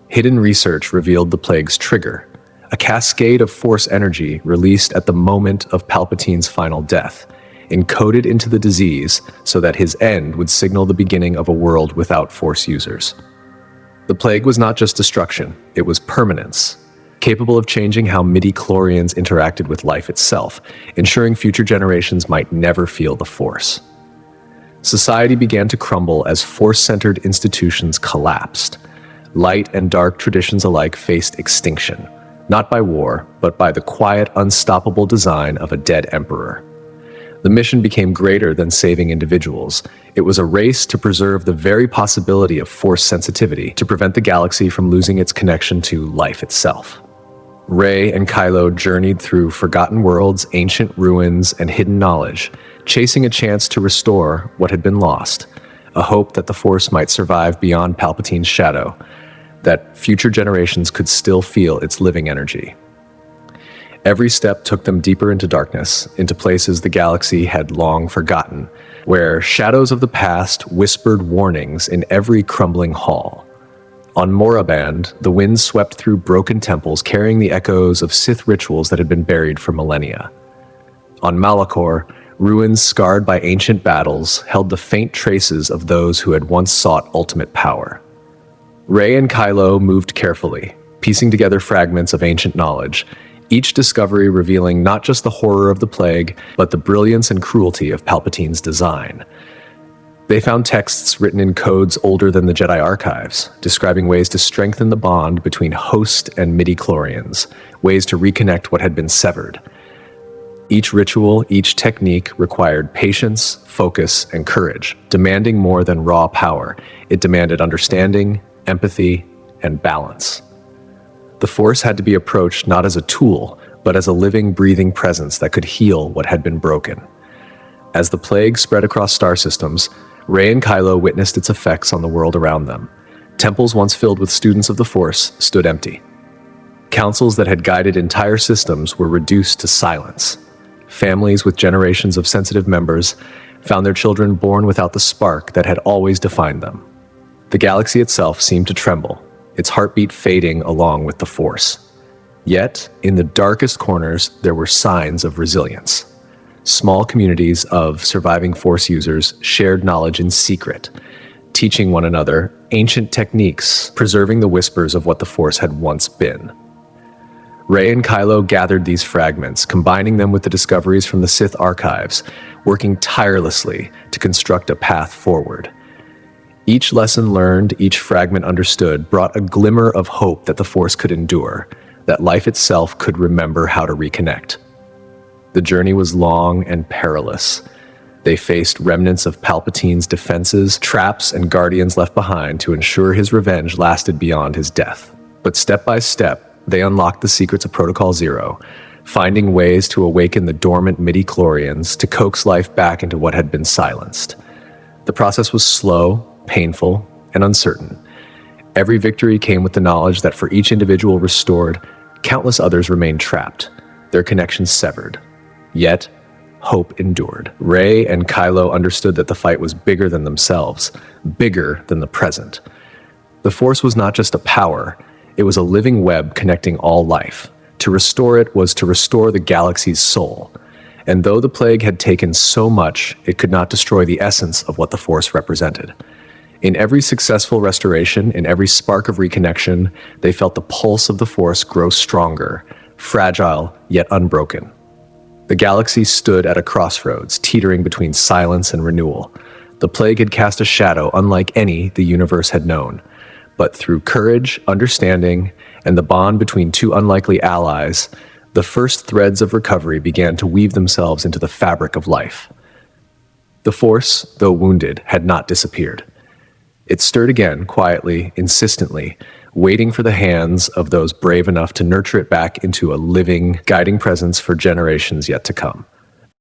Hidden research revealed the plague's trigger, a cascade of Force energy released at the moment of Palpatine's final death, encoded into the disease so that his end would signal the beginning of a world without Force users. The plague was not just destruction, it was permanence, capable of changing how midi-chlorians interacted with life itself, ensuring future generations might never feel the Force. Society began to crumble as Force-centered institutions collapsed. Light and dark traditions alike faced extinction, not by war, but by the quiet, unstoppable design of a dead emperor. The mission became greater than saving individuals. It was a race to preserve the very possibility of Force sensitivity, to prevent the galaxy from losing its connection to life itself. Rey and Kylo journeyed through forgotten worlds, ancient ruins, and hidden knowledge, chasing a chance to restore what had been lost, a hope that the Force might survive beyond Palpatine's shadow, that future generations could still feel its living energy. Every step took them deeper into darkness, into places the galaxy had long forgotten, where shadows of the past whispered warnings in every crumbling hall. On Moraband, the wind swept through broken temples carrying the echoes of Sith rituals that had been buried for millennia. On Malachor, ruins scarred by ancient battles held the faint traces of those who had once sought ultimate power. Rey and Kylo moved carefully, piecing together fragments of ancient knowledge, each discovery revealing not just the horror of the plague, but the brilliance and cruelty of Palpatine's design. They found texts written in codes older than the Jedi archives, describing ways to strengthen the bond between host and midi-chlorians, ways to reconnect what had been severed. Each ritual, each technique required patience, focus, and courage, demanding more than raw power. It demanded understanding, empathy, and balance. The Force had to be approached not as a tool, but as a living, breathing presence that could heal what had been broken. As the plague spread across star systems, Rey and Kylo witnessed its effects on the world around them. Temples once filled with students of the Force stood empty. Councils that had guided entire systems were reduced to silence. Families with generations of sensitive members found their children born without the spark that had always defined them. The galaxy itself seemed to tremble, its heartbeat fading along with the Force. Yet, in the darkest corners, there were signs of resilience. Small communities of surviving Force users shared knowledge in secret, teaching one another ancient techniques, preserving the whispers of what the Force had once been. Rey and Kylo gathered these fragments, combining them with the discoveries from the Sith archives, working tirelessly to construct a path forward. Each lesson learned, each fragment understood, brought a glimmer of hope that the Force could endure, that life itself could remember how to reconnect. The journey was long and perilous. They faced remnants of Palpatine's defenses, traps, and guardians left behind to ensure his revenge lasted beyond his death. But step by step, they unlocked the secrets of Protocol Zero, finding ways to awaken the dormant midi-chlorians, to coax life back into what had been silenced. The process was slow, painful, and uncertain. Every victory came with the knowledge that for each individual restored, countless others remained trapped, their connections severed. Yet, hope endured. Rey and Kylo understood that the fight was bigger than themselves, bigger than the present. The Force was not just a power, it was a living web connecting all life. To restore it was to restore the galaxy's soul. And though the plague had taken so much, it could not destroy the essence of what the Force represented. In every successful restoration, in every spark of reconnection, they felt the pulse of the Force grow stronger, fragile yet unbroken. The galaxy stood at a crossroads, teetering between silence and renewal. The plague had cast a shadow unlike any the universe had known. But through courage, understanding, and the bond between two unlikely allies, the first threads of recovery began to weave themselves into the fabric of life. The Force, though wounded, had not disappeared. It stirred again, quietly, insistently, waiting for the hands of those brave enough to nurture it back into a living, guiding presence for generations yet to come.